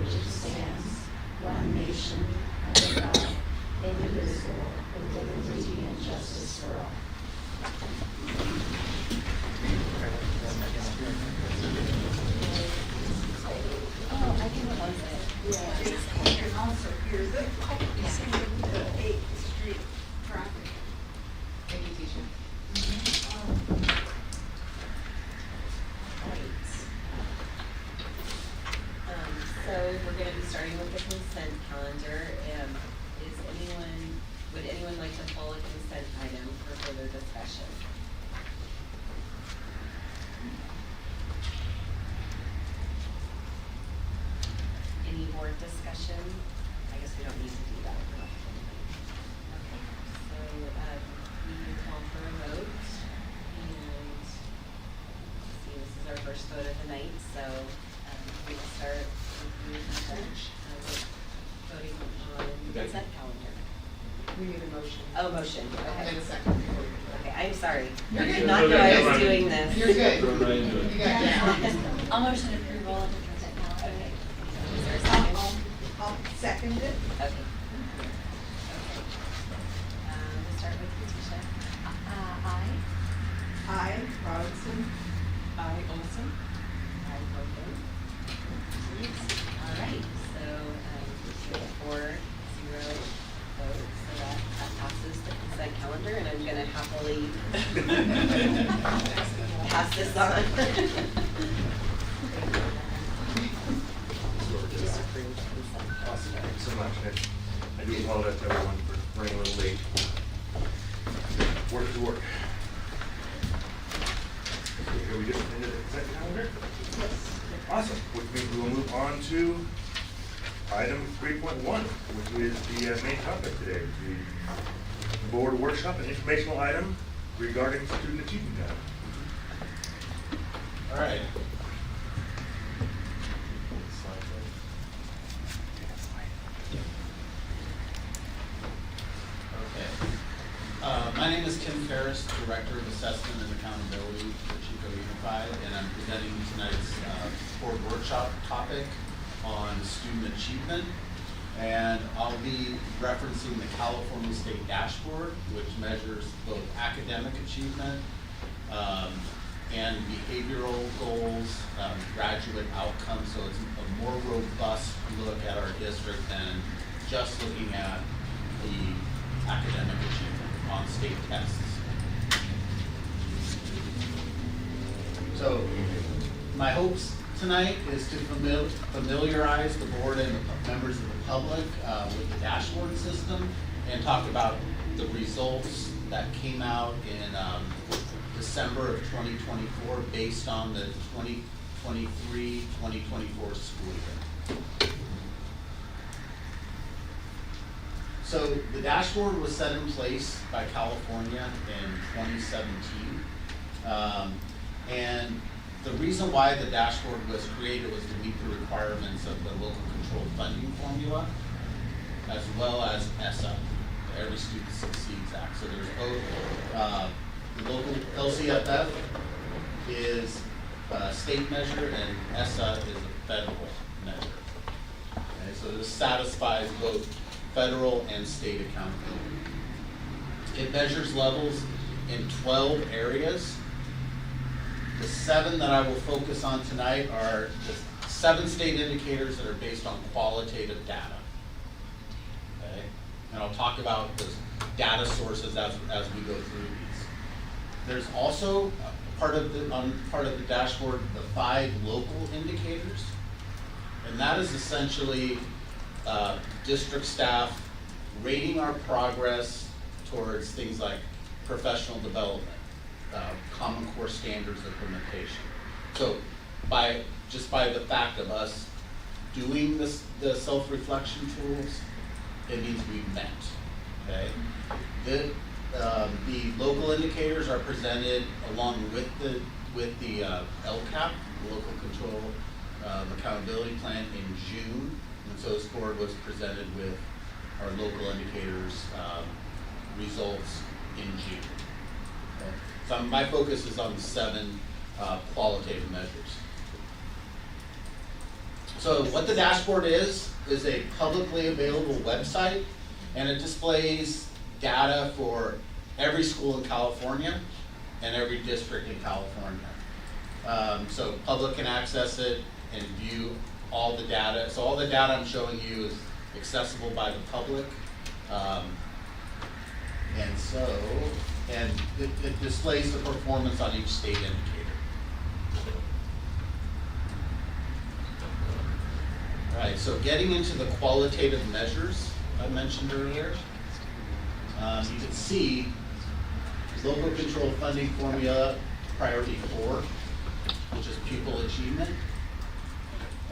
which stands, one nation, under God, indivisible, with liberty and justice for all. Oh, I can one second. Yeah. And also here's the 8th Street traffic. Thank you, teacher. So we're going to be starting with the consent calendar. Would anyone like to pull a consent item for further discussion? Any board discussion? I guess we don't need to do that. Okay, so we will call for a vote, and see, this is our first vote of the night, so we can start with voting on the consent calendar. We need a motion. Oh, motion, okay. And a second before we do that. Okay, I'm sorry. You're I good. did not know I was doing this. You're good. Go right into it. You got that. I'll motion approval of the consent calendar. Okay. Is there a second? I'll second it. Okay. Okay. We'll start with Letitia. Aye. Aye, Robinson. Aye, Olson. Aye, Hogan. All right, so we have 4-0 votes, so that passes the consent calendar, and I'm gonna happily pass this on. Awesome, thank you so much. I do apologize to everyone for running a little late. Work to work. Okay, are we just into the consent calendar? Yes. Awesome, which means we will move on to item 3.1, which is the main topic today, the board workshop and informational item regarding student achievement data. All right. Okay. My name is Kim Ferris, Director of Assessment and Accountability for Chico Unified, and I'm presenting tonight's board workshop topic on student achievement. And I'll be referencing the California State Dashboard, which measures both academic achievement and behavioral goals, graduate outcomes. So it's a more robust look at our district than just looking at the academic achievement on state tests. So my hopes tonight is to familiarize the board and the members of the public with the dashboard system and talk about the results that came out in December of 2024 based on the 2023-2024 school year. So the dashboard was set in place by California in 2017. And the reason why the dashboard was created was to meet the requirements of the local controlled funding formula, as well as ESSA, the Every Student Succeeds Act. So there's both, the local LCFF is a state measure and ESSA is a federal measure. Okay, so this satisfies both federal and state accountability. It measures levels in 12 areas. The 7 that I will focus on tonight are the 7 state indicators that are based on qualitative data. Okay? And I'll talk about those data sources as we go through these. There's also part of the dashboard, the 5 local indicators. And that is essentially district staff rating our progress towards things like professional development, Common Core standards implementation. So by the fact of us doing the self-reflection tools, it means we've met. Okay. The local indicators are presented along with the LCAP, Local Control Accountability Plan, in June, and so this board was presented with our local indicators results in June. Okay. So my focus is on the 7 qualitative measures. So what the dashboard is a publicly available website, and it displays data for every school in California and every district in California. So public can access it and view all the data. So all the data I'm showing you is accessible by the public. And it displays the performance on each state indicator. All right, so getting into the qualitative measures I mentioned earlier, you can see local control funding formula priority 4, which is pupil achievement.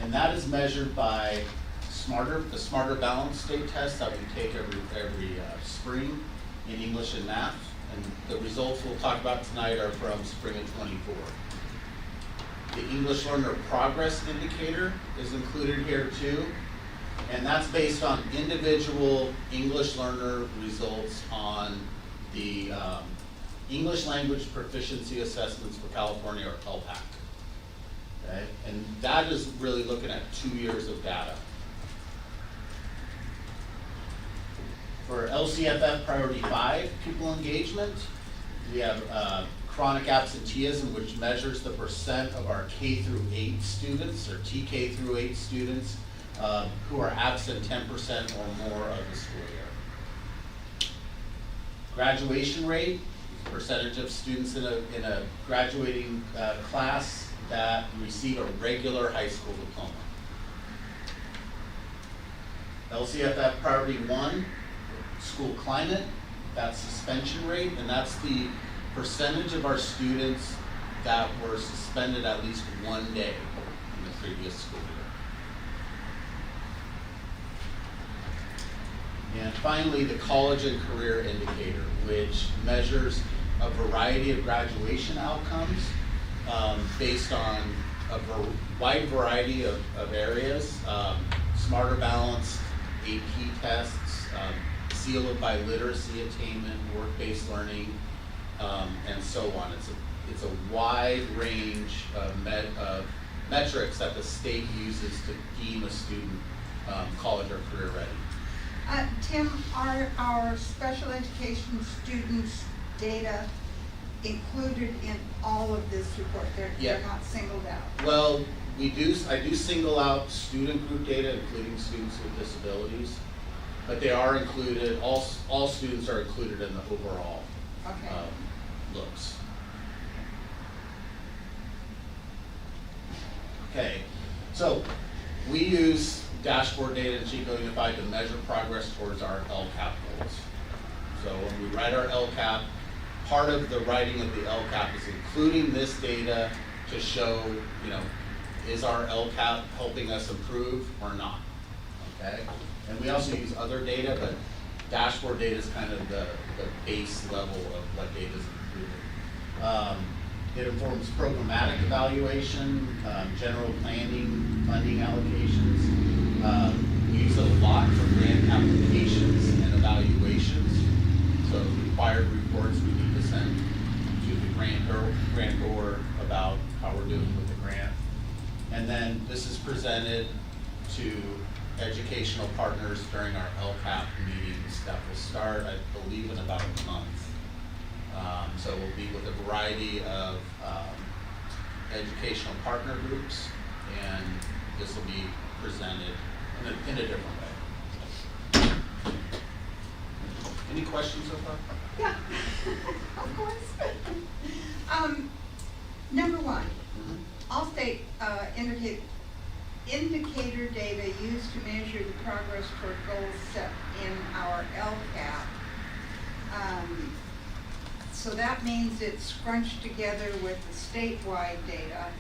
And that is measured by the Smarter Balance state test that we take every spring in English and math. And the results we'll talk about tonight are from spring of '24. The English Learner Progress Indicator is included here too. And that's based on individual English learner results on the English Language Proficiency Assessments for California, or LPAC. Okay? And that is really looking at 2 years of data. For LCFF Priority 5 pupil engagement, we have chronic absenteeism, which measures the percent of our K through 8 students, or TK through 8 students, who are absent 10% or more of the school year. Graduation rate, percentage of students in a graduating class that receive a regular high school diploma. LCFF Priority 1, school climate, that's suspension rate, and that's the percentage of our students that were suspended at least one day in the previous school year. And finally, the college and career indicator, which measures a variety of graduation outcomes based on a wide variety of areas, Smarter Balance, AP tests, seal by literacy attainment, work-based learning, and so on. It's a wide range of metrics that the state uses to deem a student college or career ready. Tim, are our special education students' data included in all of this report? They're not singled out? Well, I do single out student group data, including students with disabilities, but they are included, all students are included in the overall looks. Okay, so we use dashboard data in Chico Unified to measure progress towards our LCAP goals. So when we write our LCAP, part of the writing of the LCAP is including this data to show, is our LCAP helping us improve or not, okay? And we also use other data, but dashboard data is kind of the base level of what data is improving. It informs programmatic evaluation, general planning, funding allocations. We use it a lot for grant applications and evaluations. So required reports we need to send to the grantor about how we're doing with the grant. And then this is presented to educational partners during our LCAP meetings that will start, I believe, in about a month. So we'll be with a variety of educational partner groups, and this will be presented in a different way. Any questions so far? Yeah, of course. Number one, all state indicator data used to measure the progress toward goals set in our LCAP. So that means it's scrunched together with the statewide data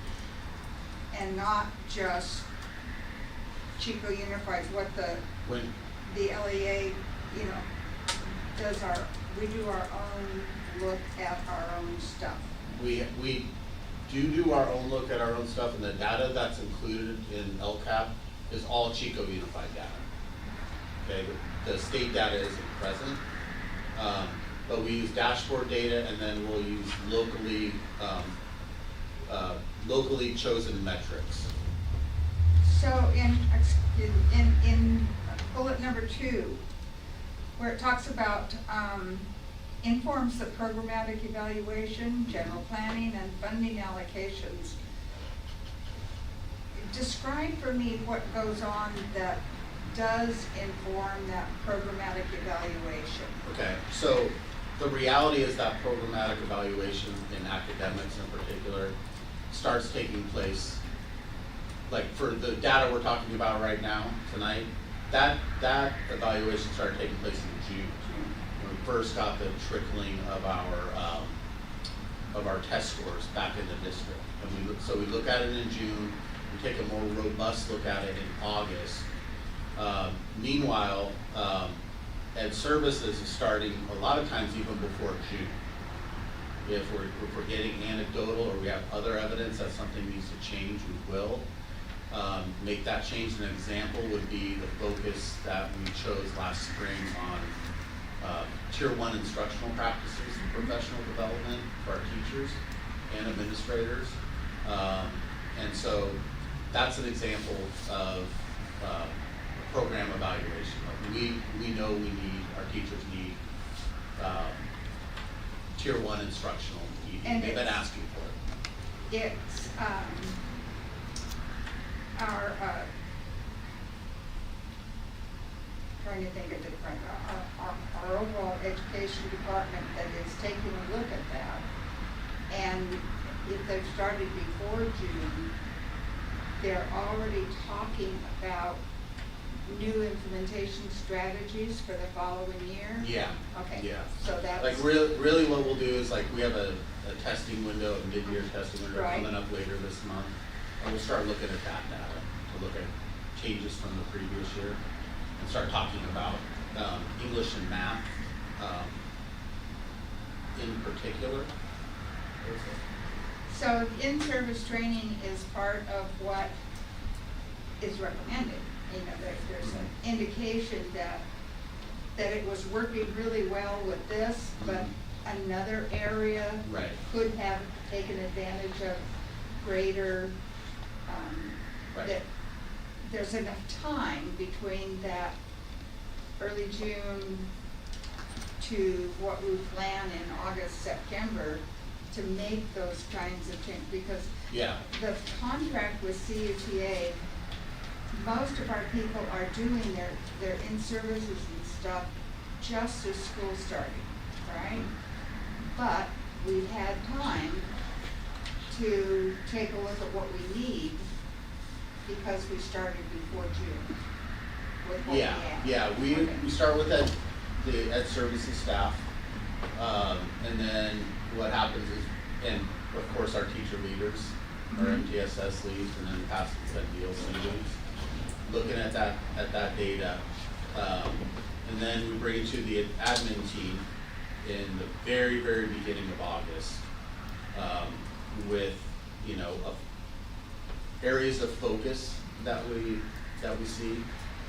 and not just Chico Unified, what the LEA, we do our own look at our own stuff. We do our own look at our own stuff, and the data that's included in LCAP is all Chico Unified data. Okay, the state data isn't present, but we use dashboard data, and then we'll use locally chosen metrics. So in bullet number 2, where it talks about informs the programmatic evaluation, general planning, and funding allocations, describe for me what goes on that does inform that programmatic evaluation. Okay, so the reality is that programmatic evaluation in academics in particular starts taking place, like for the data we're talking about right now, tonight, that evaluation started taking place in June. When we first got the trickling of our test scores back in the district. And so we look at it in June, we take a more robust look at it in August. Meanwhile, Ed Services is starting a lot of times even before June. If we're getting anecdotal or we have other evidence that something needs to change, we will. Make that change. An example would be the focus that we chose last spring on Tier 1 instructional practices and professional development for our teachers and administrators. And so that's an example of program evaluation. Like we know our teachers need Tier 1 instructional ED. And they've been asking for it. It's our trying to think of different, our overall education department that is taking a look at that. And if they've started before June, they're already talking about new implementation strategies for the following year? Yeah. Okay. Yeah. So that's Like really what we'll do is like we have a testing window, a mid-year testing window Right. coming up later this month. And we'll start looking at that data to look at changes from the previous year and start talking about English and math in particular. So in-service training is part of what is recommended. You know, there's an indication that it was working really well with this, but another area Right. could have taken advantage of greater, Right. that there's enough time between that early June to what we plan in August, September to make those kinds of changes, because Yeah. the contract with CUTA, most of our people are doing their in-services and stuff just as school started, right? But we've had time to take a look at what we need because we started before June with what we Yeah, had. yeah, Okay. we start with the Ed Services staff, and then what happens is, and of course our teacher leaders, our Mhm. MTSS leads, and then past DLC leads, looking at that data, and then we bring it to the admin team in the very, very beginning of August, with, you know, areas of focus that we see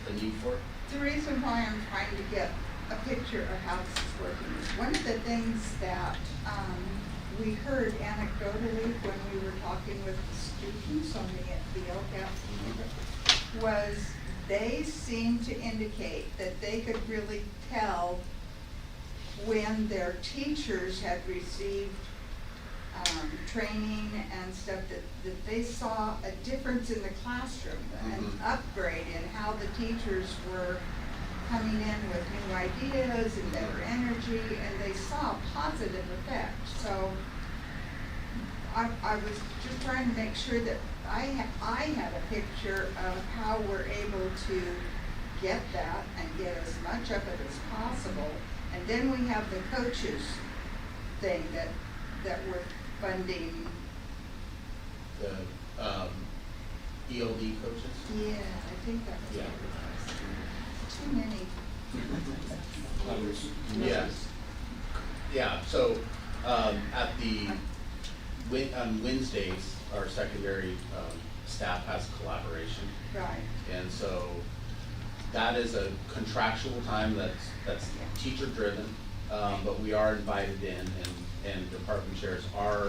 the need for. The reason why I'm trying to get a picture of how this is working is one of the things that we heard anecdotally when we were talking with the students on the LCAP was they seemed to indicate that they could really tell when their teachers had received training and stuff, that they saw a difference in the classroom, an Mhm. upgrade in how the teachers were coming in with new ideas and better energy, and they saw a positive effect. So I was just trying to make sure that I had a picture of how we're able to get that and get as much of it as possible. And then we have the coaches thing that we're funding. The ELD coaches. Yeah, I think that was Yeah. too many. Yes. Yeah, so, on Wednesdays, our secondary, staff has collaboration. Right. And so that is a contractual time that's teacher driven, but we are invited in and department chairs are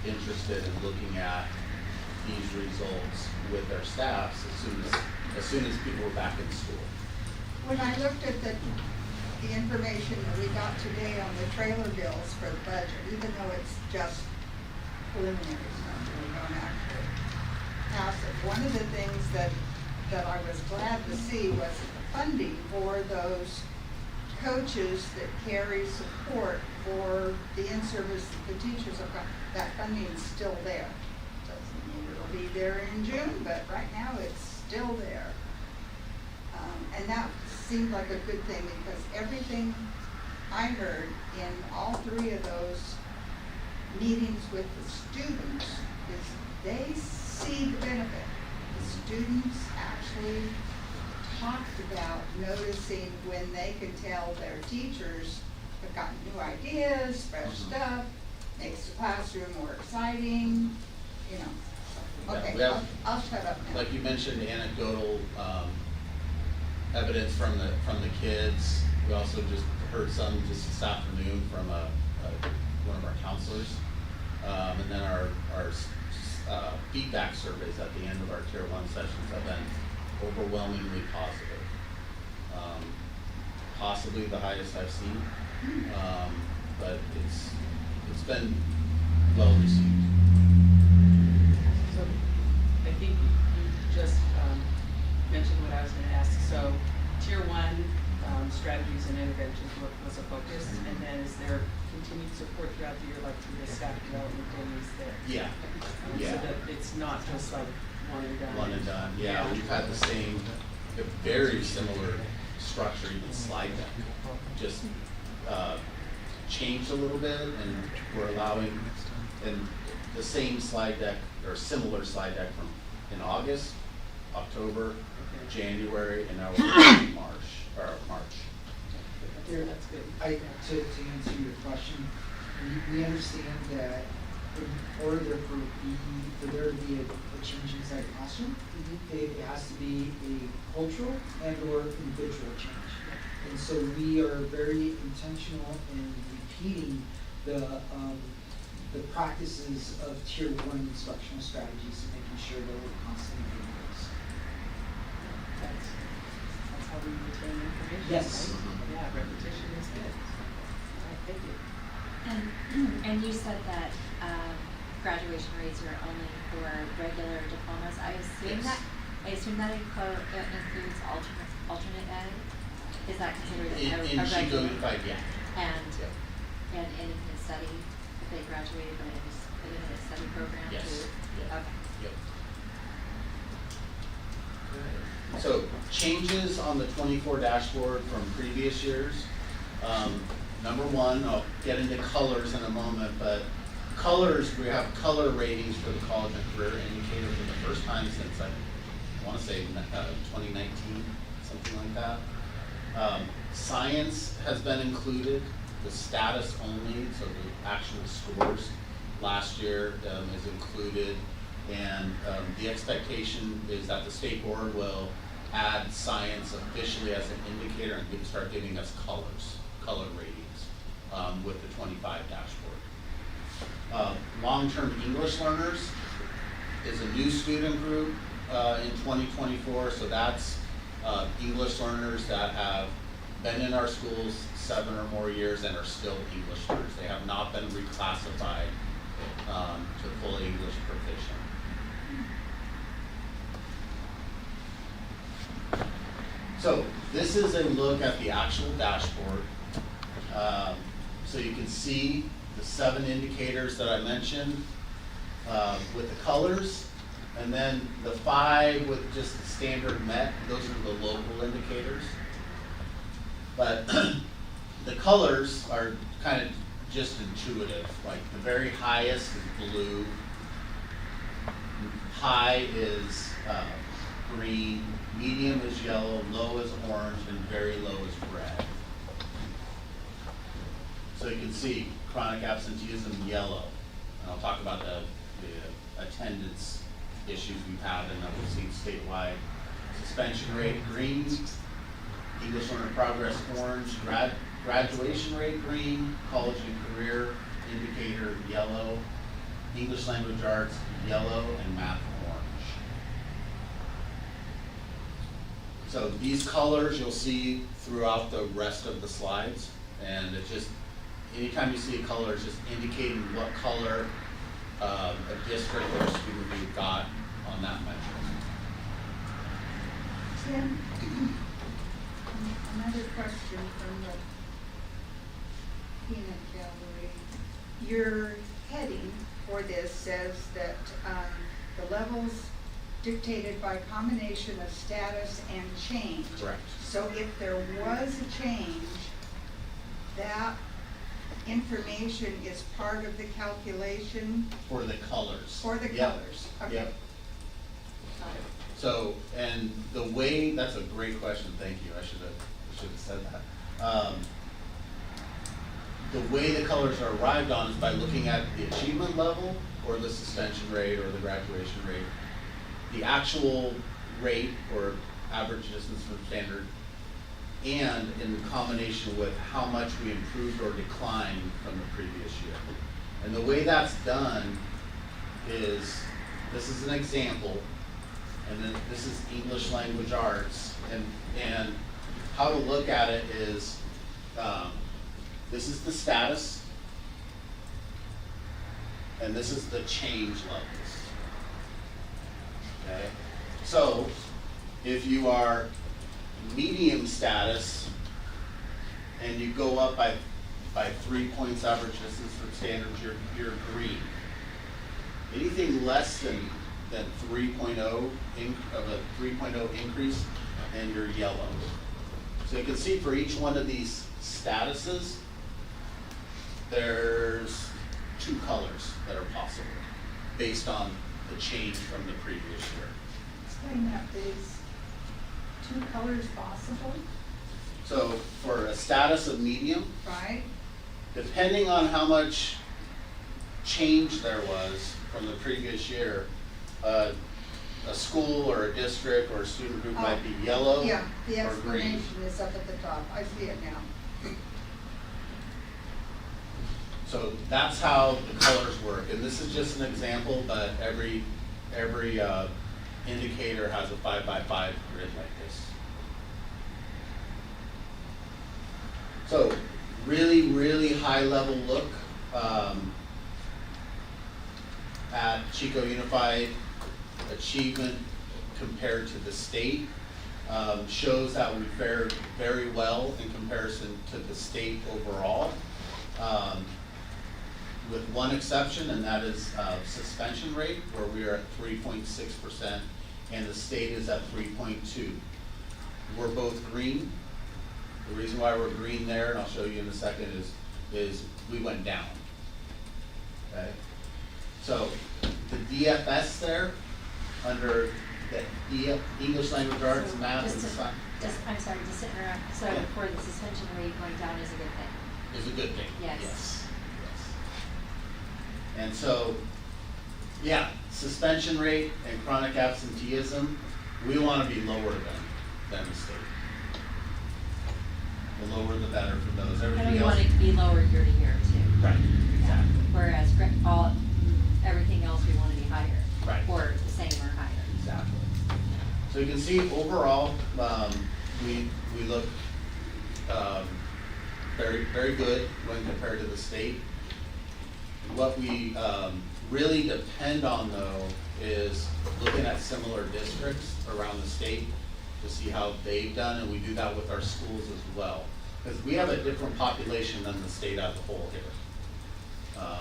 interested in looking at these results with their staffs as soon as people were back in school. When I looked at the information that we got today on the trailer bills for the budget, even though it's just preliminary stuff, we don't actually pass it. One of the things that I was glad to see was the funding for those coaches that carry support for the in-service that the teachers have got. That funding is still there. Doesn't mean it'll be there in June, but right now it's still there. And that seemed like a good thing, because everything I heard in all three of those meetings with the students is they see the benefit. The students actually talked about noticing when they could tell their teachers have gotten new ideas, fresh stuff, makes the classroom more exciting, you know. Yeah, Okay, we have, I'll shut up now. like you mentioned, anecdotal evidence from the kids. We also just heard some just this afternoon from one of our counselors, and then our feedback surveys at the end of our Tier 1 sessions have been overwhelmingly positive. Possibly the highest I've seen, but it's been well received. So I think you just mentioned what I was gonna ask. So Tier 1 strategies and interventions was a focus, and then is there continued support throughout the year, like through the staff development days there? Yeah, So that it's not just like one and done? one and done. Yeah, we've had the same, a very similar structure, even slide deck, just changed a little bit, and we're allowing, and the same slide deck or similar slide deck from in August, October, January, and now we're in March. That's good. To answer your question, we understand that in order for there to be a change inside the classroom, it has to be a cultural and or individual change. And so we are very intentional in repeating the practices of Tier 1 instructional strategies and making sure that we're constantly doing this. That's how we retain information. Yes. Right? Yeah, repetition is good. All right, thank you. And you said that graduation rates are only for regular diplomas. I assume Yes. that includes alternate ed. Is that considered In a Chico regular? Unified, yeah. And Yep. and independent study, if they graduated with an independent study program Yes. too? Yeah. Okay. Yep. So changes on the 24 dashboard from previous years. Number one, I'll get into colors in a moment, but colors, we have color ratings for the college and career indicator for the first time since I want to say 2019, something like that. Science has been included, the status only, so the actual scores last year is included. And the expectation is that the state board will add science officially as an indicator and start giving us color ratings with the 25 dashboard. Long-term English learners is a new student group in 2024, so that's English learners that have been in our schools 7 or more years and are still English learners. They have not been reclassified to full English proficient. So this is a look at the actual dashboard. So you can see the 7 indicators that I mentioned with the colors, and then the 5 with just the standard MET. Those are the local indicators. But the colors are kind of just intuitive. Like the very highest is blue, high is green, medium is yellow, low is orange, and very low is red. So you can see chronic absenteeism yellow. And I'll talk about the attendance issues we've had and that we've seen statewide. Suspension rate green, English learner progress orange, graduation rate green, college and career indicator yellow, English language arts yellow, and math So these colors you'll see throughout the rest of the slides, and it just, anytime you see a color, it's just indicating what color a district or a student group got on that metric. Tim, another question from the peanut gallery. Your heading for this says that the levels dictated by combination of status and change. Correct. So if there was a change, that information is part of the calculation For the colors. for the Yep. colors? Okay. Yep. Got it. So, and the way, that's a great question, thank you, I should have said that. The way the colors are arrived on is by looking at the achievement level, or the suspension rate, or the graduation rate. The actual rate, or average distance from standard, and in combination with how much we improved or declined from the previous year. And the way that's done is, this is an example, and then this is English language arts, and how to look at it is, this is the status, and this is the change levels. Okay, so if you are medium status and you go up by 3 points average distance from standards, you're green. Anything less than 3.0 of a 3.0 increase, and you're yellow. So you can see for each one of these statuses, there's 2 colors that are possible based on the change from the previous year. Explain that, please. 2 colors possible, So for a status of medium, right? depending on how much change there was from the previous year, a school or a district or a student group might be yellow Yeah, the or green. explanation is up at the top. I see it now. So that's how the colors work, and this is just an example, but every indicator has a 5x5 grid like this. So really, really high level look at Chico Unified achievement compared to the state. Shows that we fared very well in comparison to the state overall. With one exception, and that is suspension rate, where we are at 3.6%, and the state is at 3.2. We're both green. The reason why we're green there, and I'll show you in a second, is we went down. Okay? So the DFS there, under the English language arts, So math, just and to- science, I'm sorry, just to interrupt, so Yeah. for the suspension rate going down is a good thing? is a good thing. Yes. Yes. And so, yeah, suspension rate and chronic absenteeism, we want to be lower than the state. The lower the better for those. And Everything we else. want it to be lower year to year too. Right, exactly. Whereas everything else we want to be higher. Right. Or the same or higher. Exactly. So you can see overall, we look very, very good when compared to the state. What we really depend on though is looking at similar districts around the state to see how they've done, and we do that with our schools as well. Because we have a different population than the state as a whole here.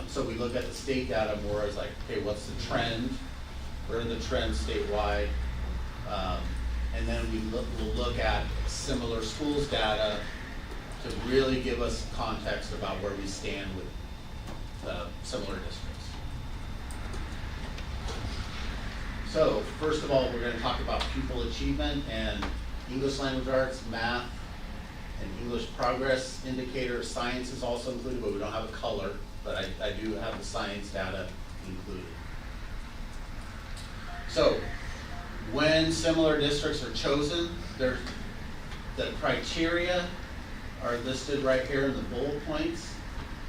So we look at the state data more as like, okay, what's the trend? Where are the trends statewide? And then we'll look at similar schools data to really give us context about where we stand with similar districts. So first of all, we're going to talk about pupil achievement and English language arts, math, and English progress indicator. Science is also included, but we don't have a color, but I do have the science data included. So when similar districts are chosen, the criteria are listed right here in the bullet points.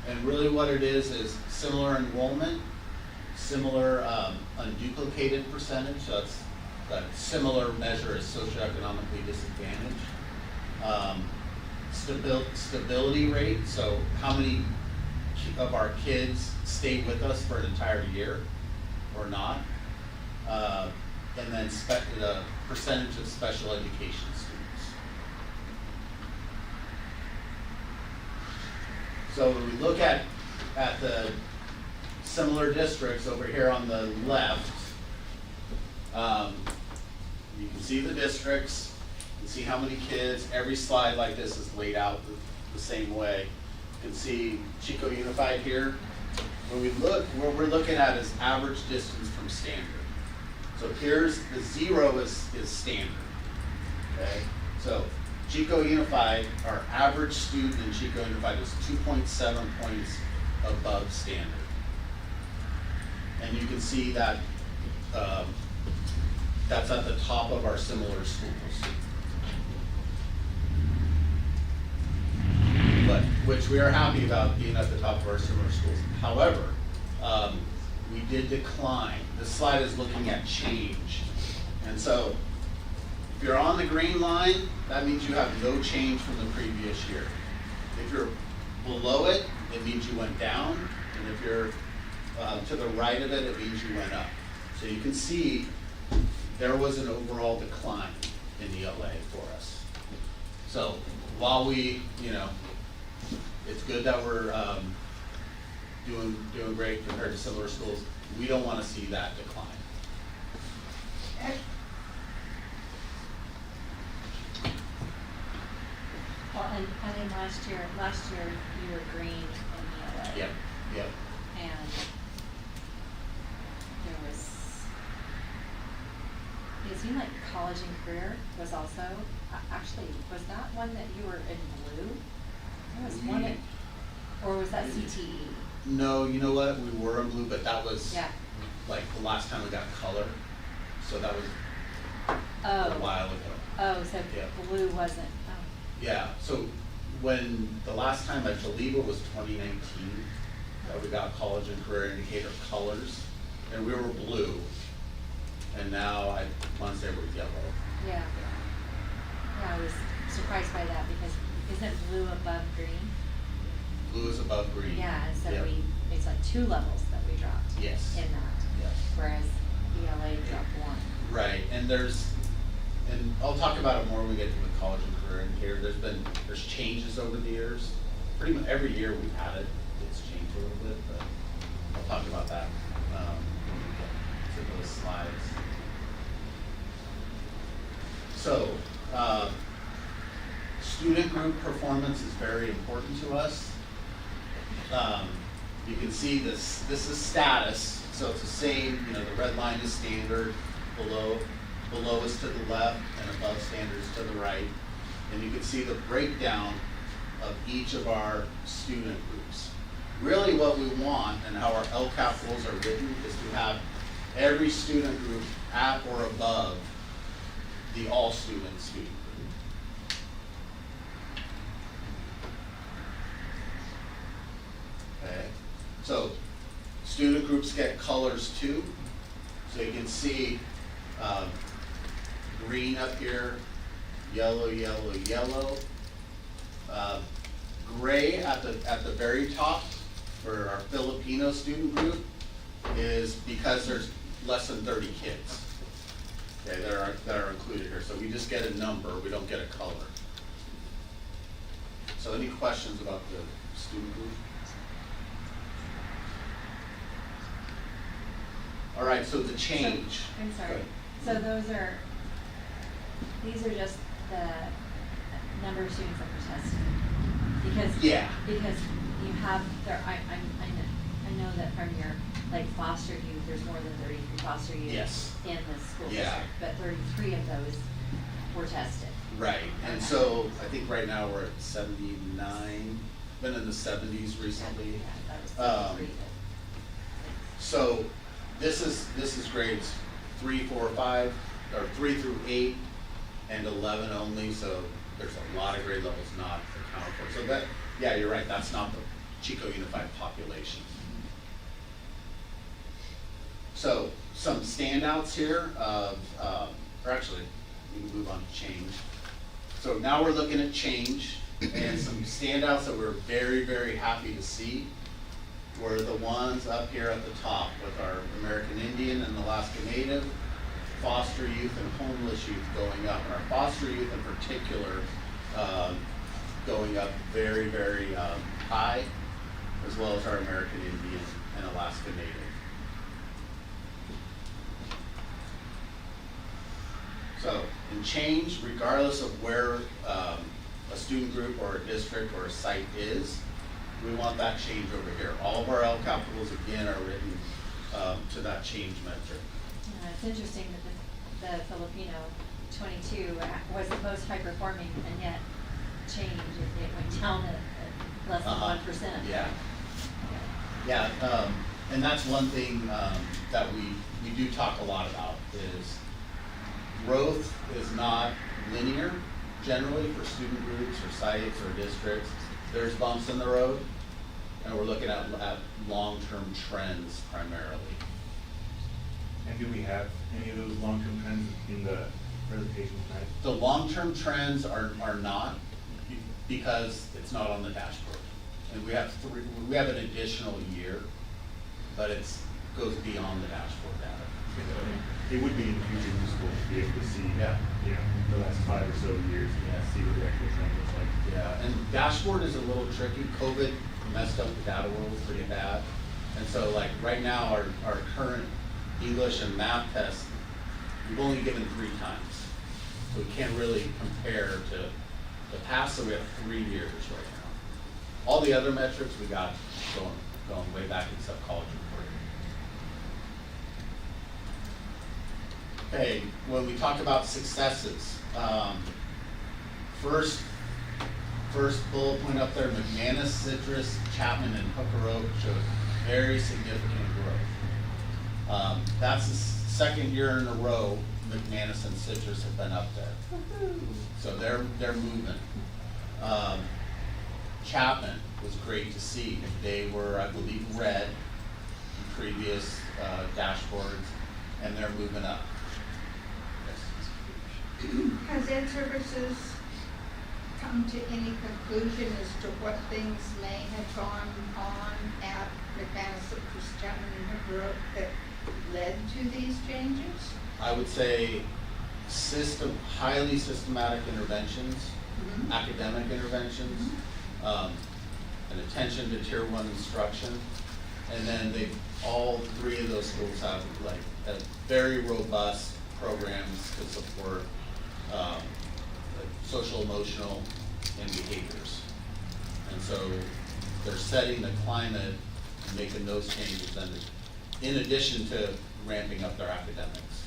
And really what it is similar enrollment, similar unduplicated percentage, so that's but similar measure is socioeconomically disadvantaged. Stability rate, so how many of our kids stay with us for an entire year or not. And then the percentage of special education students. So when we look at the similar districts over here on the left, you can see the districts, you can see how many kids. Every slide like this is laid out the same way. You can see Chico Unified here. When we look, what we're looking at is average distance from standard. So here's the 0 is standard, okay? So Chico Unified, our average student in Chico Unified was 2.7 points above standard. And you can see that that's at the top of our similar schools. But, which we are happy about being at the top of our similar schools. However, we did decline. This slide is looking at change. And so, if you're on the green line, that means you have no change from the previous year. If you're below it, it means you went down. And if you're to the right of it, it means you went up. So you can see there was an overall decline in the LA for us. So while we, it's good that we're doing great compared to similar schools, we don't want to see that decline. Well, and then last year you were green in the LA. Yep. And there was, it seemed like college and career was also, actually, was that one that you were in blue? There was one that, or was that CTE? No, you know what? We were in blue, but that was Yeah. like the last time we got color. So that was Oh. a while ago. Oh, so Yeah. blue wasn't, oh. Yeah, so when the last time, I believe it was 2019, that we got college and career indicator colors, and we were blue, and now I want to say we're yellow. Yeah. Yeah, I was surprised by that because isn't blue above green? Blue is above green. Yeah, and so Yep. it's like 2 levels that we dropped. Yes. In that. Yes. Whereas ELA dropped 1. Right, and and I'll talk about it more when we get to the college and career indicator. There's changes over the years. Pretty much every year we've had it, it's changed a little bit, but I'll talk about that when we get to those slides. So, student group performance is very important to us. You can see this is status, so it's the same, the red line is standard, below is to the left, and above standard is to the right. And you can see the breakdown of each of our student groups. Really what we want, and how our LCAP rules are written, is to have every student group at or above the all-student student group. Okay, so student groups get colors too. So you can see green up here, yellow, yellow, yellow. Gray at the very top for our Filipino student group is because there's less than 30 kids. Okay, that are included here. So we just get a number, we don't get a color. So any questions about the student group? All right, so the change. I'm sorry. Good. So these are just the number of students that were tested? Because you have there, I know that from your foster youth, there's more than 33 foster youth Yes. in the school Yeah. district, but 33 of those were tested. Right, and Okay. so I think right now we're at 79, been in the 70s recently. Yeah, that was 33. So this is grades 3, 4, 5, or 3 through 8, and 11 only. So there's a lot of grade levels not accounted for. So that, yeah, you're right. That's not the Chico Unified population. So some standouts here of or actually, we can move on to change. So now we're looking at change, and some standouts that we're very, very happy to see were the ones up here at the top with our American Indian and Alaska Native, foster youth and homeless youth going up, and our foster youth in particular going up very, very high, as well as our American Indian and Alaska Native. So, in change, regardless of where a student group or a district or a site is, we want that change over here. All of our L capitals, again, are written to that change metric. It's interesting that the Filipino 22 was the most high performing, and yet change, it went down at less than 1%. Yeah. Yeah, and that's one thing that we do talk a lot about is growth is not linear generally for student groups or sites or districts. There's bumps in the road, and we're looking at long-term trends primarily. And do we have any of those long-term trends in the presentation tonight? The long-term trends are not, because it's not on the dashboard. And we have an additional year, but it goes beyond the dashboard data. It would be in the future useful to be able to see, Yeah. you know, the last 5 or so years, and see what the actual trend looks like. Yeah, and dashboard is a little tricky. COVID messed up the data world pretty bad. And so like right now, our current English and math test, we've only given 3 times. So we can't really compare to the past, so we have 3 years right now. All the other metrics we got going way back except college reporting. Okay, when we talk about successes, first bullet point up there, McManus, Citrus, Chapman, and Hooker Oak showed very significant growth. That's the second year in a row McManus and Citrus have been up there. So they're moving. Chapman was great to see. They were, I believe, red in previous dashboards, and they're moving up. Has Ed Services come to any conclusion as to what things may have gone on at McManus, Citrus, Chapman, and Hooker Oak that led to these changes? I would say highly systematic interventions, academic interventions, and attention to tier 1 instruction. And then all 3 of those schools have like very robust programs to support like social, emotional, and behaviors. And so they're setting the climate and making those changes, and in addition to ramping up their academics.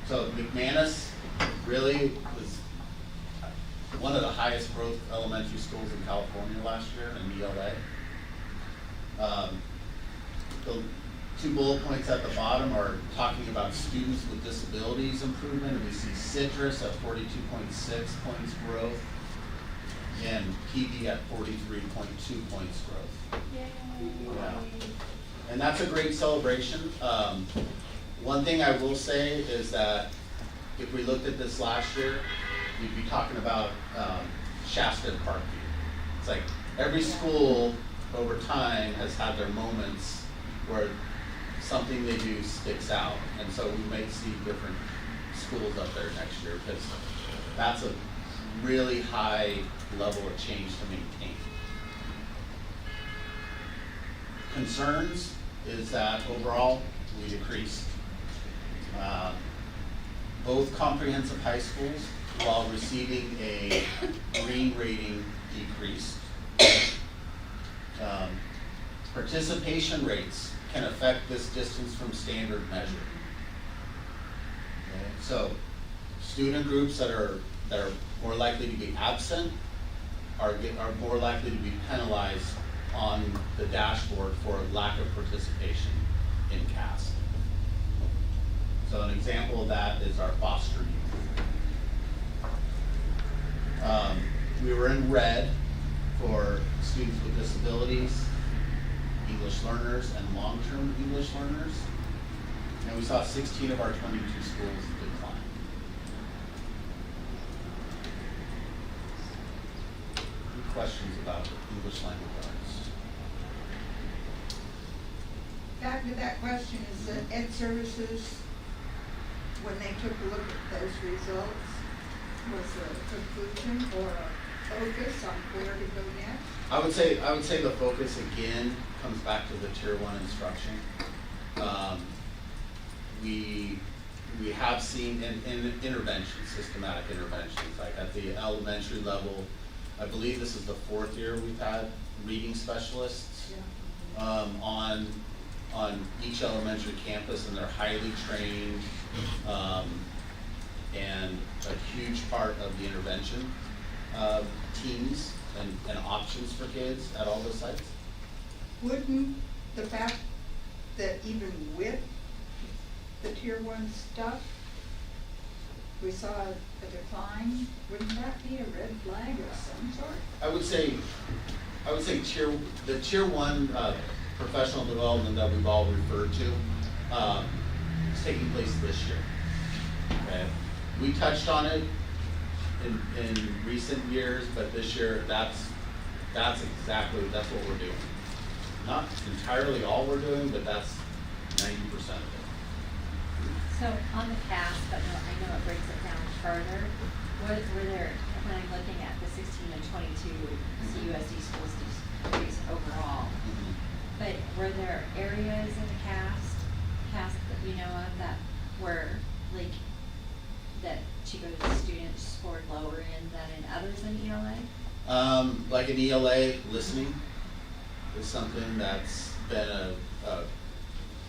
So McManus really was one of the highest growth elementary schools in California last year in ELA. The 2 bullet points at the bottom are talking about students with disabilities improvement, and we see Citrus at 42.6 points growth, and PD at 43.2 points growth. Yeah. And that's a great celebration. One thing I will say is that if we looked at this last year, we'd be talking about Shasta and Parkview. It's like every school over time has had their moments where something they do sticks out. And so we may see different schools up there next year, because that's a really high level of change to maintain. Concerns is that overall we decreased. Both comprehensive high schools, while receiving a green rating, decreased. Participation rates can affect this distance from standard measure. Okay. So student groups that are more likely to be absent are more likely to be penalized on the dashboard for lack of participation in CAS. So an example of that is our foster youth. We were in red for students with disabilities, English learners, and long-term English learners. And we saw 16 of our 22 schools decline. Any questions about English language arts? Back to that question, is that Ed Services, when they took a look at those results, was a conclusion or a focus on where to go next? I would say the focus again comes back to the tier 1 instruction. We have seen in interventions, systematic interventions, like at the elementary level. I believe this is the 4th year we've had reading specialists on each elementary campus, and they're highly trained and a huge part of the intervention teams and options for kids at all those sites. Wouldn't the fact that even with the tier 1 stuff, we saw a decline, wouldn't that be a red flag of some sort? I would say the tier 1 professional development that we've all referred to is taking place this year. Okay, we touched on it in recent years, but this year that's what we're doing. Not entirely all we're doing, but that's 90% of it. So on the CAS, but no, I know it breaks it down further, were there, when I'm looking at the 16 and 22 CUSD schools decrease overall, but were there areas in the CAS that you know of that were like, that Chico's students scored lower in than in others in ELA? Like an ELA, listening is something that's been a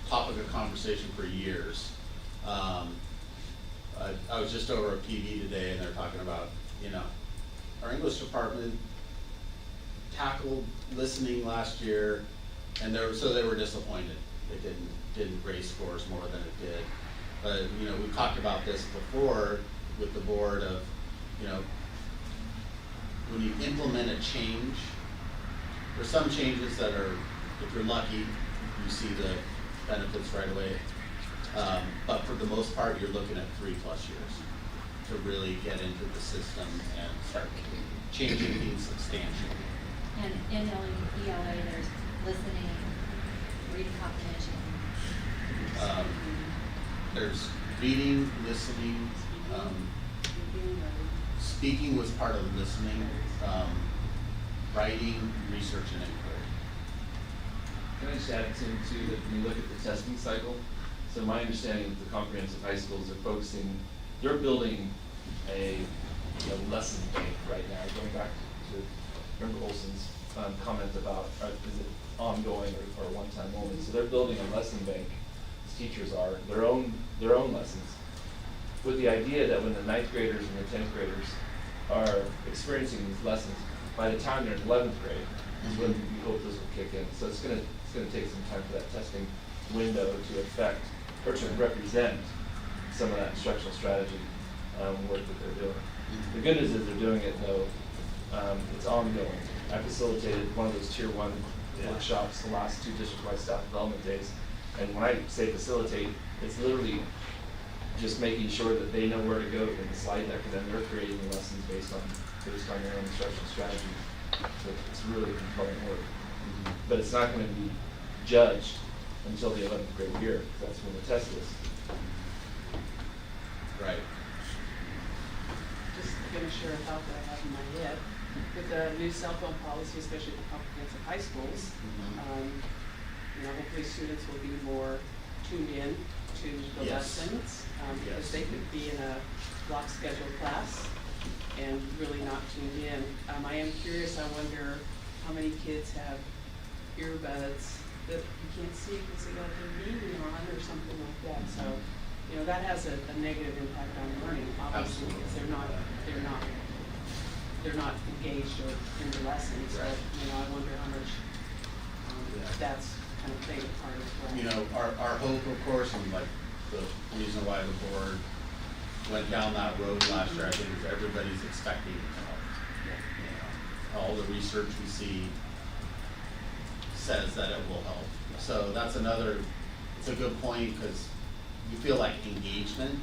topic of conversation for years. I was just over at PV today, and they're talking about, our English department tackled listening last year, and they were disappointed. It didn't raise scores more than it did. But we've talked about this before with the board of, when you implement a change, there's some changes that are, if you're lucky, you see the benefits right away. But for the most part, you're looking at 3+ years to really get into the system and start changing things substantially. And in ELA, there's listening, reading comprehension. There's reading, listening, speaking was part of listening, writing, research, and inquiry. Can I just add to that when you look at the testing cycle? So my understanding of the comprehensive high schools are they're building a lesson bank right now, going back to Member Olson's comment about is it ongoing or one-time only. So they're building a lesson bank, as teachers are, their own lessons, with the idea that when the 9th graders and the 10th graders are experiencing these lessons, by the time they're in 11th grade is when we hope this will kick in. So it's gonna take some time for that testing window to affect or to represent some of that instructional strategy work that they're doing. The good news is they're doing it though, it's ongoing. I facilitated one of those tier 1 workshops the last 2 district-wide staff development days, and when I say facilitate, it's literally just making sure that they know where to go in the slide deck, and then they're creating the lessons based on their own instructional strategy. So it's really compelling work. But it's not going to be judged until the 11th grade year, because that's when the test is. Right. Just gonna share a thought that I have in my head. With the new cell phone policy, especially for comprehensive high schools, hopefully students will be more tuned in to the Yes. lessons, because Yes. they could be in a block scheduled class and really not tuned in. I am curious, I wonder how many kids have earbuds that you can't see because they got their meeting on or something like that. So, that has a negative impact on learning, obviously, Absolutely. because they're not engaged or in the lessons. Right. But, I wonder how much that's kind of played a part as well. Our hope, of course, and like the reason why the board went down that road last year, I think, is everybody's expecting it to help. All the research we see says that it will help. So that's it's a good point, because we feel like engagement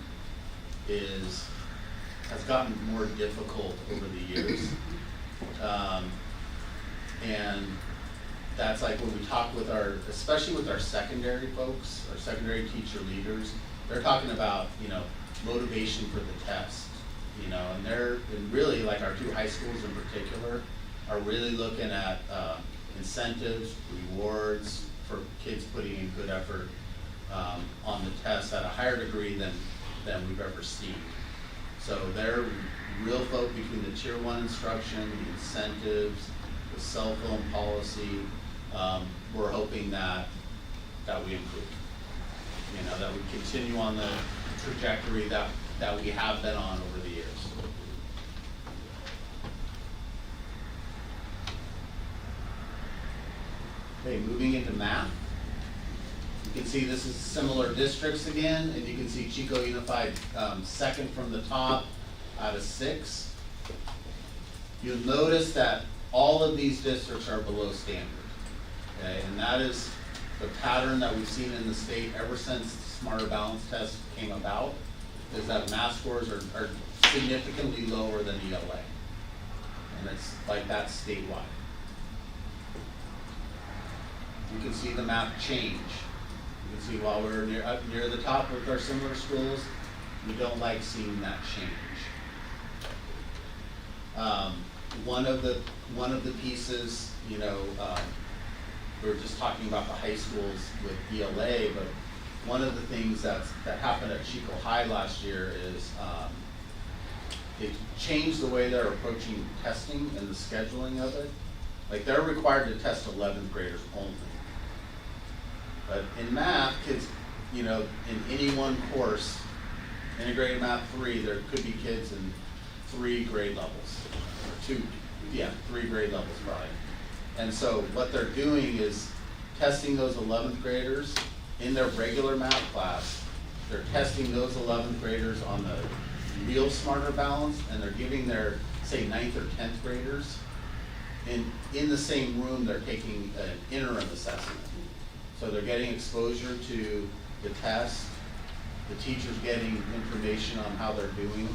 has gotten more difficult over the years. And that's like when we talk with especially with our secondary folks, our secondary teacher leaders, they're talking about, motivation for the test, and really like our two high schools in particular are really looking at incentives, rewards for kids putting in good effort on the test at a higher degree than we've ever seen. So they're real folk between the tier 1 instruction, the incentives, the cell phone policy. We're hoping that we improve. That we continue on the trajectory that we have been on over the years. Okay, moving into math. You can see this is similar districts again, and you can see Chico Unified second from the top out of 6. You'll notice that all of these districts are below standard. Okay, and that is the pattern that we've seen in the state ever since the Smarter Balance Test came about, is that math scores are significantly lower than ELA. And it's like that statewide. You can see the math change. You can see while we're up near the top with our similar schools, we don't like seeing that change. One of the pieces, we were just talking about the high schools with ELA, but one of the things that happened at Chico High last year is they changed the way they're approaching testing and the scheduling of it. Like they're required to test 11th graders only. But in math, kids, in any one course, integrated math 3, there could be kids in 3 grade levels, or 3 grade levels probably. And so what they're doing is testing those 11th graders in their regular math class. They're testing those 11th graders on the real Smarter Balance, and they're giving their, say, 9th or 10th graders, in the same room, they're taking an interim assessment. So they're getting exposure to the test, the teacher's getting information on how they're doing.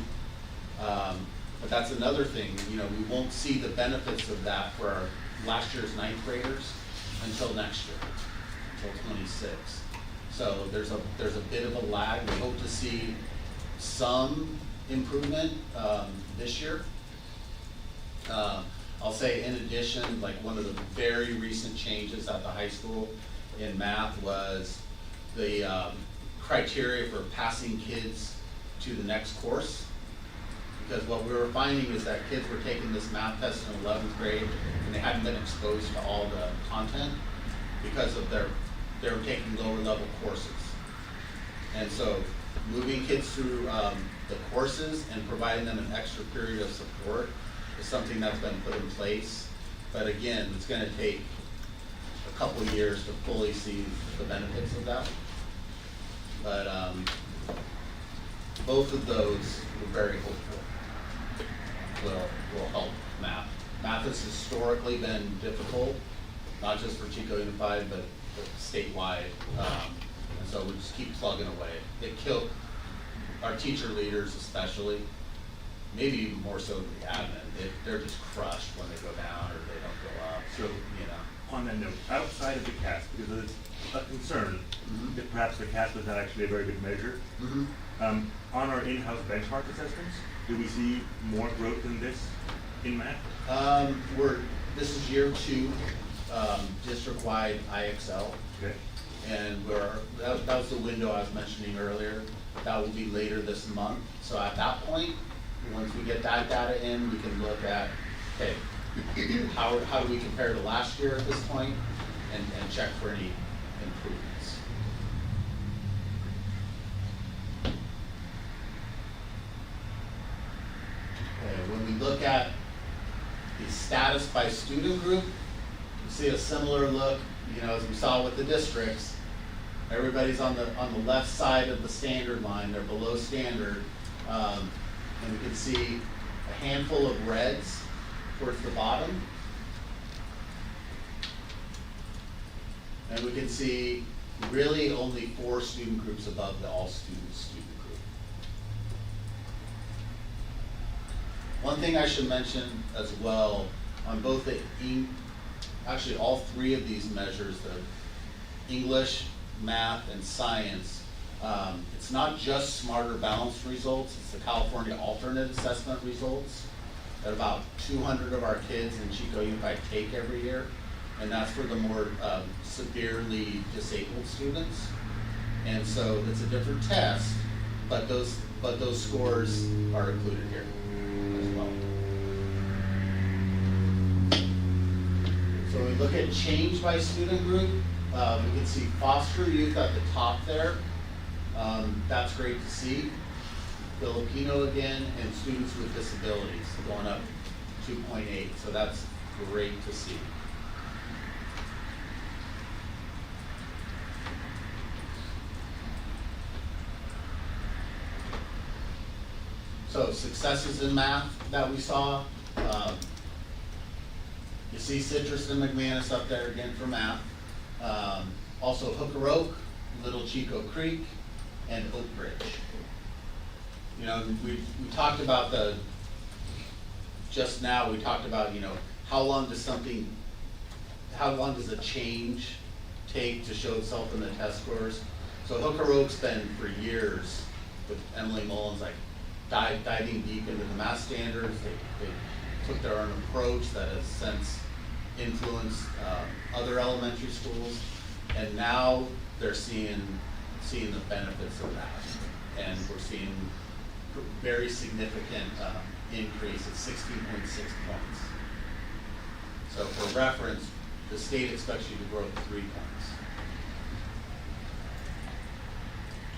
But that's another thing, we won't see the benefits of that for our last year's 9th graders until next year, until 26. So there's a bit of a lag. We hope to see some improvement this year. I'll say in addition, like one of the very recent changes at the high school in math was the criteria for passing kids to the next course. Because what we were finding is that kids were taking this math test in 11th grade and they hadn't been exposed to all the content because of they were taking lower level courses. And so moving kids through the courses and providing them an extra period of support is something that's been put in place. But again, it's going to take a couple years to fully see the benefits of that. But both of those we're very hopeful will help math. Math has historically been difficult, not just for Chico Unified, but statewide. And so we just keep plugging away. It killed our teacher leaders especially, maybe even more so than the admin. They're just crushed when they go down or they don't go up. So, On that note, outside of the CAS, because it's a concern, that perhaps the CAS was not actually a very good measure, on our in-house benchmark assessments, do we see more growth than this in math? This is year 2, district-wide IXL. Okay. And that was the window I was mentioning earlier. That will be later this month. So at that point, once we get that data in, we can look at, okay, how do we compare to last year at this point, and check for any improvements. Okay, when we look at the status by student group, you see a similar look, as we saw with the districts. Everybody's on the left side of the standard line. They're below standard, and we can see a handful of reds towards the bottom, and we can see really only 4 student groups above the all-student student group. One thing I should mention as well, on both actually all 3 of these measures, the English, math, and science, it's not just smarter balanced results, it's the California alternate assessment results that about 200 of our kids in Chico Unified take every year. And that's for the more severely disabled students. And so it's a different test, but those scores are included here as well. So we look at change by student group. We can see foster youth at the top there. That's great to see. Filipino again, and students with disabilities going up 2.8. So that's great to see. So successes in math that we saw. You see Citrus and McManus up there again for math. Also Hooker Oak, Little Chico Creek, and Oak Ridge. You know, we talked about just now we talked about, you know, how long does a change take to show itself in the test scores? So Hooker Oak's been for years with Emily Mullins, like diving deep into the math standards. They took their own approach that has since influenced other elementary schools, and now they're seeing the benefits of that, and we're seeing very significant increase at 16.6 points. So for reference, the state expects you to grow 3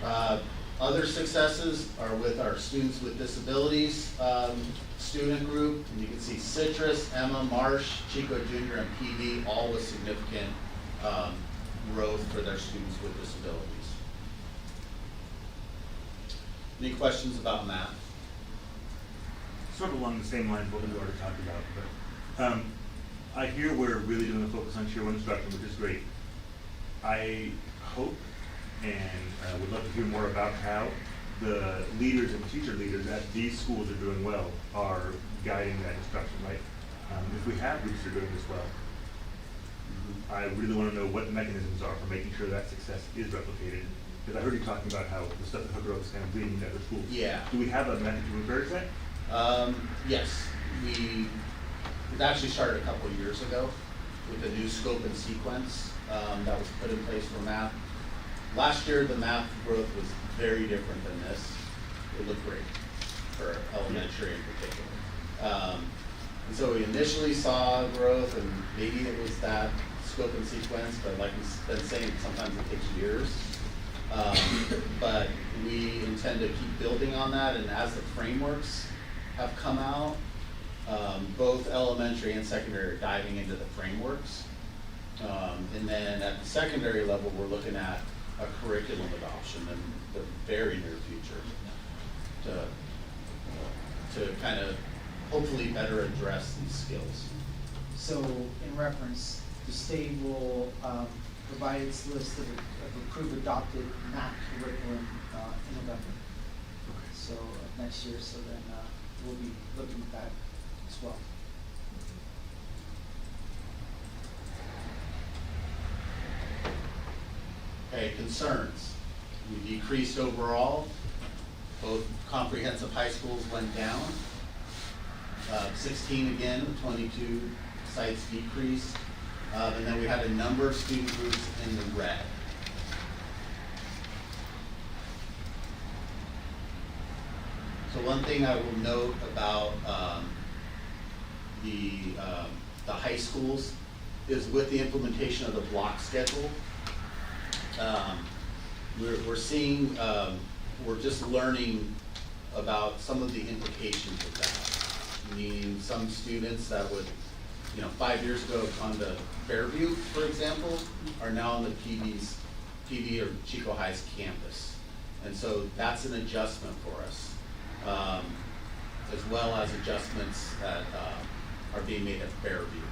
points. Other successes are with our students with disabilities student group. And you can see Citrus, Emma, Marsh, Chico Junior, and PD all with significant growth for their students with disabilities. Any questions about math? Sort of along the same lines of what we already talked about, but I hear we're really doing a focus on Tier 1 instruction, which is great. I hope and would love to hear more about how the leaders and teacher leaders at these schools are doing well are guiding that instruction, right? If we have groups that are doing this well, I really want to know what the mechanisms are for making sure that success is replicated. Because I heard you talking about how the stuff that Hooker Oak is kind of bleeding into other schools. Yeah. Do we have a method to encourage that? Yes, we've actually started a couple of years ago with a new scope and sequence that was put in place for math. Last year, the math growth was very different than this. It looked great for elementary in particular. And so we initially saw growth, and maybe it was that scope and sequence, but like we've been saying, sometimes it takes years. But we intend to keep building on that, and as the frameworks have come out, both elementary and secondary are diving into the frameworks. And then at the secondary level, we're looking at a curriculum adoption in the very near future to kind of hopefully better address these skills. So in reference, the state will provide its list of approved adopted math curriculum in November. So next year, so then we'll be looking at that as well. Okay, concerns. We decreased overall. Both comprehensive high schools went down. 16 again, 22 sites decreased. And then we had a number of student groups in the red. So one thing I will note about the high schools is with the implementation of the block schedule, we're seeing, we're just learning about some of the implications of that. Meaning some students that would, 5 years ago have gone to Fairview, for example, are now on the PD or Chico High's campus. And so that's an adjustment for us, as well as adjustments that are being made at Fairview.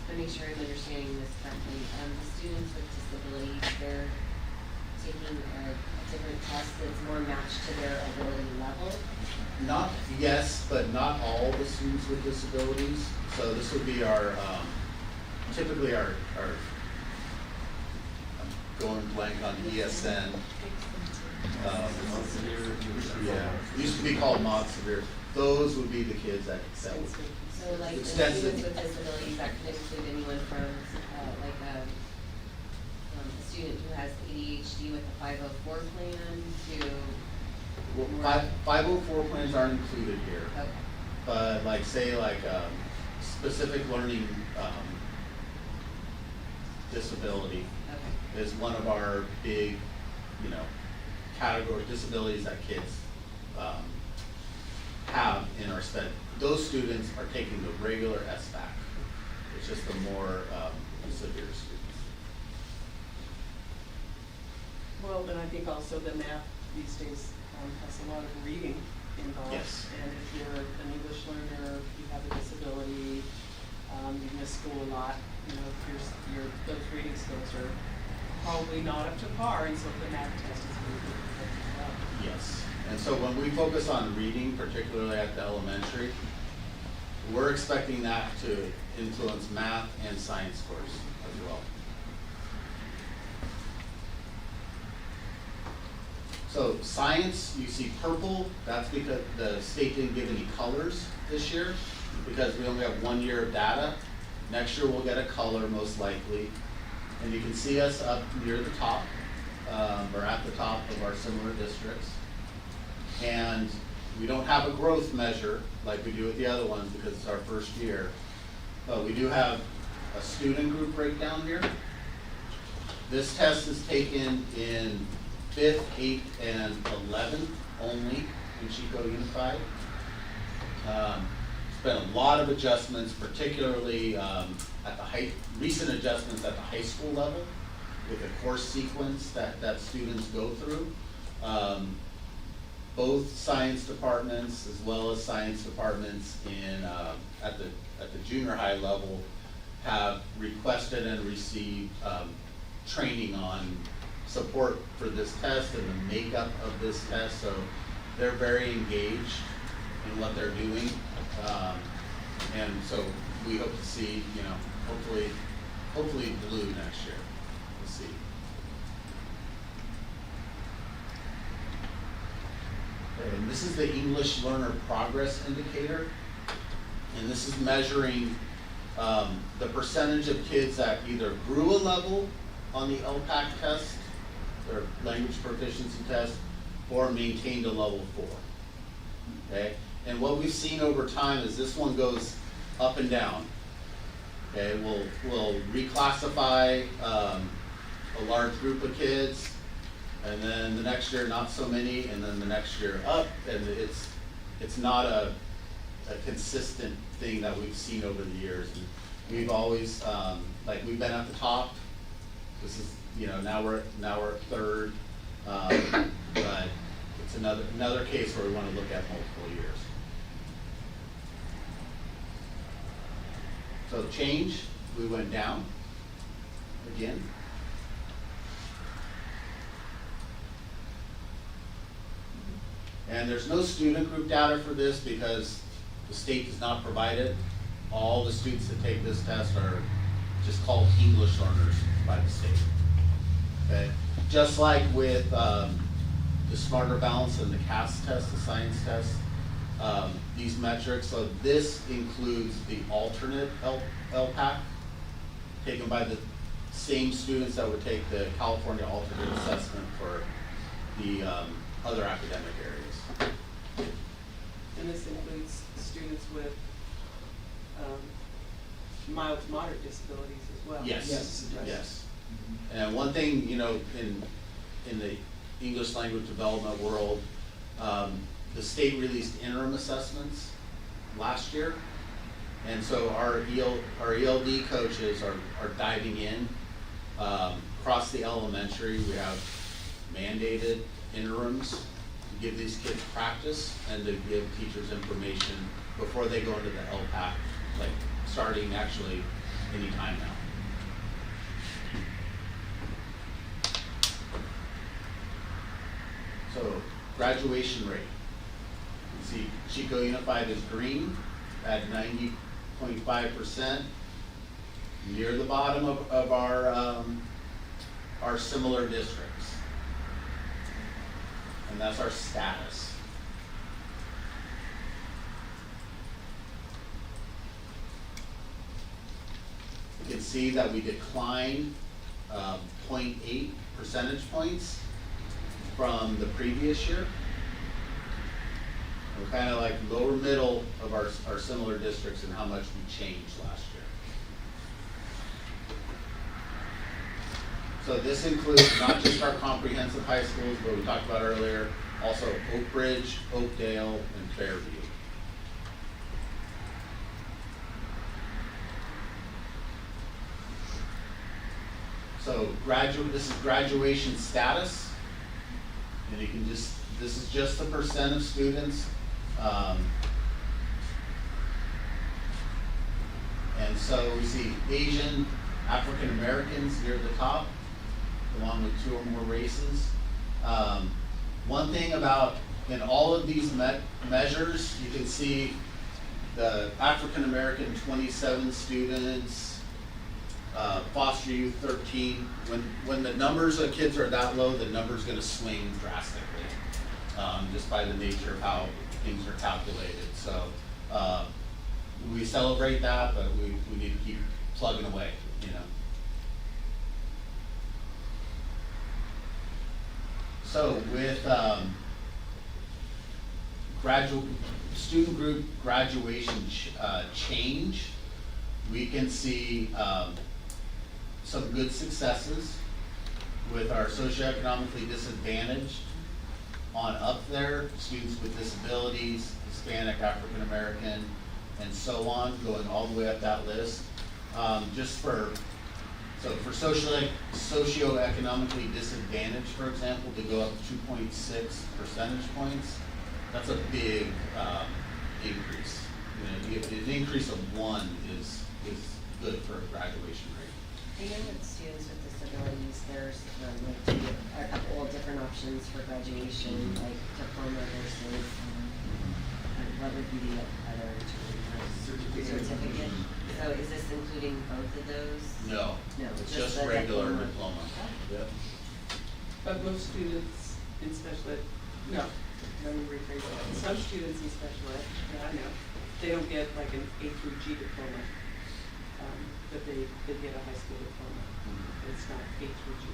to make sure I'm understanding this correctly, the students with disabilities, they're taking a different test that's more matched to their ability level? Not, yes, but not all the students with disabilities. So this would be our, typically our, I'm going blank on ESN. Yeah, used to be called mod severe. Those would be the kids that would. So like the Extensive. students with disabilities, that could include anyone from, like a student who has ADHD with a 504 plan to. Well, 504 plans aren't included here. Okay. But like, say like, specific learning, disability Okay. is one of our big, category disabilities that kids, have in our study. Those students are taking the regular SBAC. It's just the more, severe students. Well, and I think also the math these days has a lot of reading involved. Yes. And if you're an English learner, you have a disability, you miss school a lot, those reading skills are probably not up to par, and so the math test is really good as well. Yes, and so when we focus on reading, particularly at the elementary, we're expecting that to influence math and science scores as well. So science, you see purple, that's because the state didn't give any colors this year, because we only have 1 year of data. Next year we'll get a color most likely. And you can see us up near the top, or at the top of our similar districts. And we don't have a growth measure like we do with the other ones because it's our first year. But we do have a student group breakdown here. This test is taken in 5th, 8th, and 11th only in Chico Unified. There's been a lot of adjustments, particularly at the recent adjustments at the high school level with the course sequence that students go through. Both science departments as well as science departments at the junior high level have requested and received training on support for this test and the makeup of this test. So they're very engaged in what they're doing. And so we hope to see, hopefully blue next year. We'll see. And this is the English Learner Progress Indicator. And this is measuring the percentage of kids that either grew a level on the LPAC test, their language proficiency test, or maintained a level 4. Okay? And what we've seen over time is this one goes up and down. Okay, we'll reclassify a large group of kids, and then the next year not so many, and then the next year up, and it's not a consistent thing that we've seen over the years. And we've always we've been at the top. This is now we're at third, but it's another case where we want to look at multiple years. So change, we went down again. And there's no student group data for this because the state does not provide it. All the students that take this test are just called English learners by the state. Okay, just like with the Smarter Balance and the CAS test, the science test, these metrics. So this includes the alternate LPAC taken by the same students that would take the California alternate assessment for the other academic areas. And this includes students with mild to moderate disabilities as well. Yes, Yes, it does. yes. And one thing, in the English language development world, the state released interim assessments last year. And so our ELD coaches are diving in. Across the elementary, we have mandated interims to give these kids practice and to give teachers information before they go into the LPAC, like starting actually anytime now. So, graduation rate. You see Chico Unified is green at 90.5%, near the bottom of our similar districts. And that's our status. You can see that we declined 0.8 percentage points from the previous year. We're kind of like lower middle of our similar districts and how much we changed last year. So this includes not just our comprehensive high schools, but we talked about earlier, also Oak Ridge, Oakdale, and Fairview. So this is graduation status, and you can just, this is just the percent of students. And so we see Asian, African Americans near the top, along with 2 or more races. One thing about, in all of these measures, you can see the African American 27 students, foster youth 13. When the numbers of kids are that low, the number's gonna swing drastically, just by the nature of how things are calculated. So we celebrate that, but we need to keep plugging away, you know. So with student group graduation change, we can see some good successes with our socioeconomically disadvantaged on up there, students with disabilities, Hispanic, African American, and so on, going all the way up that list. So for socioeconomically disadvantaged, for example, to go up 2.6 percentage points, that's a big increase. You know, an increase of 1 is good for a graduation rate. I know with students with disabilities, there's like a couple of different options for graduation, like diploma versus, what would be the other term? Certificate. So is this including both of those? No, No, it's just just the regular diploma. diploma. Yep. But most students in special ed, no, let me rephrase that. Some students in special ed, yeah, I know, they don't get like an A through G diploma, but they get a high school diploma. But it's not A through G.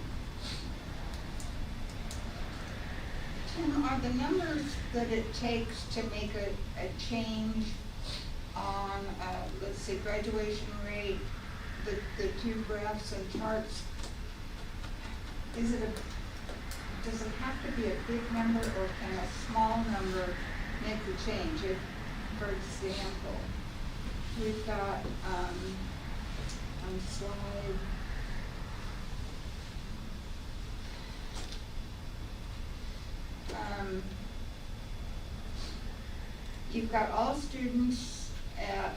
Tim, are the numbers that it takes to make a change on, let's say, graduation rate, the 2 graphs and charts, does it have to be a big number, or can a small number make the change? If, for example, we've got, on slide, you've got all students at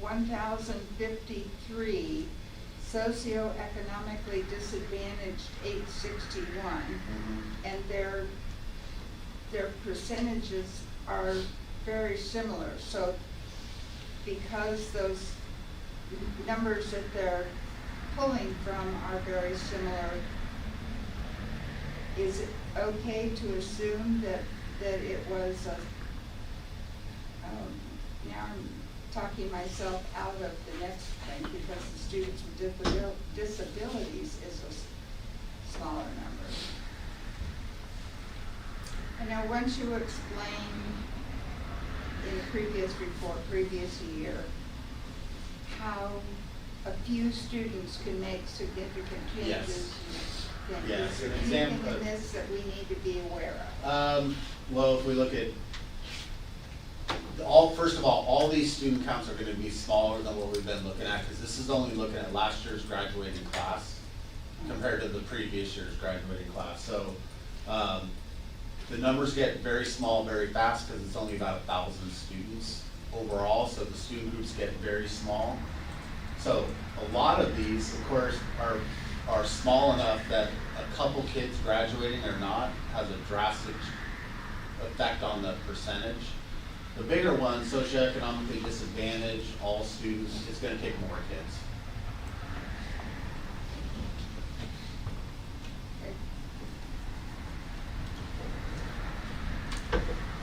1,053, socioeconomically disadvantaged 861, and their percentages are very similar. So because those numbers that they're pulling from are very similar, is it okay to assume that it was now I'm talking myself out of the next thing, because the students with disabilities is a smaller number. And now, once you explained in the previous report, previous year, how a few students can make significant changes. Yes. Then Yes, is there an anything example. in this that we need to be aware of? Well, if we look at first of all these student counts are going to be smaller than what we've been looking at, because this is only looking at last year's graduating class compared to the previous year's graduating class. So the numbers get very small very fast, because it's only about 1,000 students overall, so the student groups get very small. So a lot of these, of course, are small enough that a couple kids graduating or not has a drastic effect on the percentage. The bigger ones, socioeconomically disadvantaged, all students, it's gonna take more kids.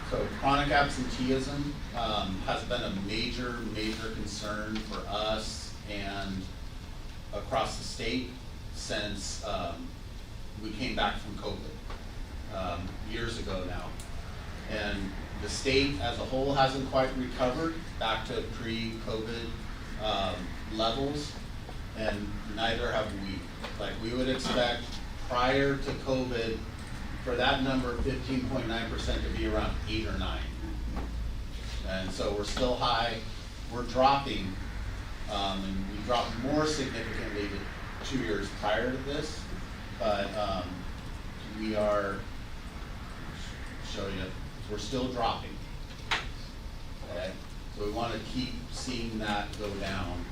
So chronic absenteeism has been a major concern for us and across the state since we came back from COVID years ago now. And the state as a whole hasn't quite recovered back to pre-COVID levels, and neither have we. Like we would expect prior to COVID for that number, 15.9% to be around 8 or 9. And so we're still high, we're dropping, and we dropped more significantly to 2 years prior to this, but we are, show you, we're still dropping, okay? So we want to keep seeing that go down.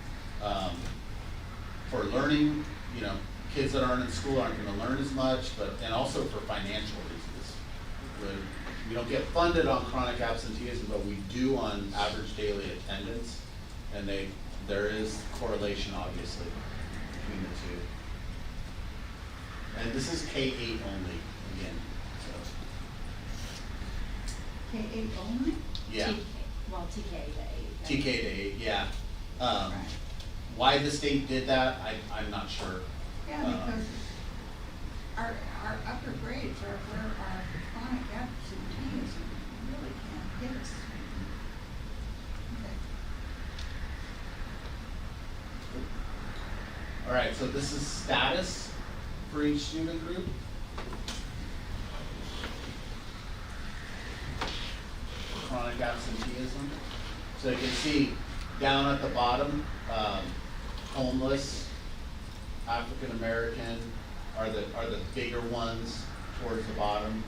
For learning, you know, kids that aren't in school aren't going to learn as much, and also for financial reasons. We don't get funded on chronic absenteeism, but we do on average daily attendance, and there is correlation obviously between the two. And this is K-8 only again. So. K-8 only? Yeah. Well, TK to 8. TK to 8, yeah. Right. Why the state did that, I'm not sure. Yeah, because our upper grades are where our chronic absenteeism really can't hit us. Okay. All right, so this is status for each student group. Chronic absenteeism. So you can see down at the bottom, homeless, African American are the bigger ones towards the bottom.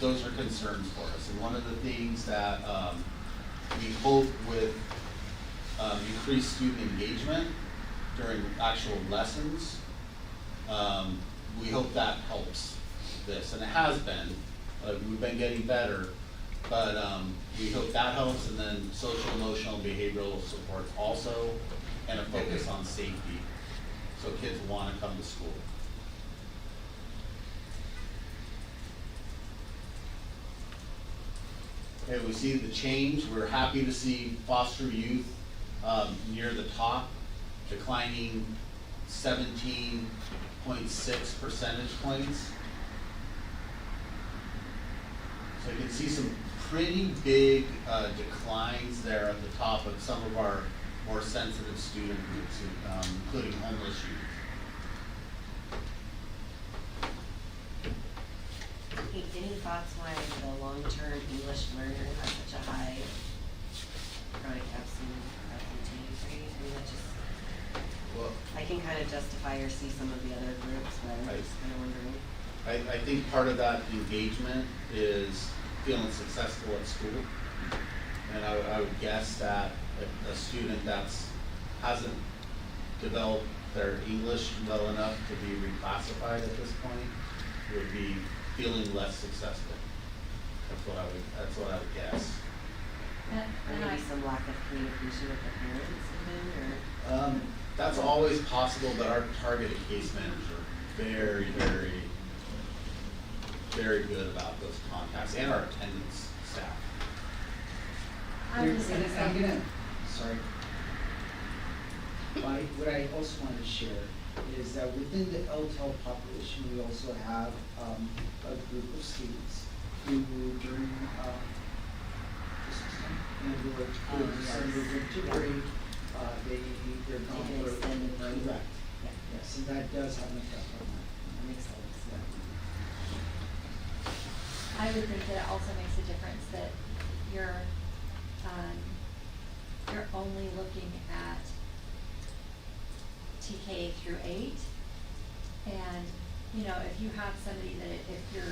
Those are concerns for us, and one of the things that we hope with increased student engagement during actual lessons, we hope that helps this, and it has been. We've been getting better, but we hope that helps, and then social, emotional, and behavioral supports also, and a focus on safety, so kids want to come to school. Okay, we see the change. We're happy to see foster youth near the top, declining 17.6 percentage points. So you can see some pretty big declines there at the top of some of our more sensitive student groups, including homeless youth. Any thoughts why the long-term English learner has such a high chronic absenteeism rate? I mean, that just, Well, I can kind of justify or see some of the other groups, but I'm just kind of wondering. I think part of that engagement is feeling successful at school. And I would guess that a student hasn't developed their English well enough to be reclassified at this point would be feeling less successful. That's what I would guess. Or maybe some lack of communication with the parents even, or? That's always possible, but our targeted case managers are very, very, very good about those contacts, and our attendance staff. I was just gonna say. I'm gonna, sorry. What I also wanted to share is that within the LTEL population, we also have a group of students who during Christmas time, and who are winter break, they're gone They get for extended leave. correct. Yeah. Yes, and that does have an effect on that. That makes sense. I would think that it also makes a difference that you're only looking at TK through 8. And, you know, if you have somebody that, if your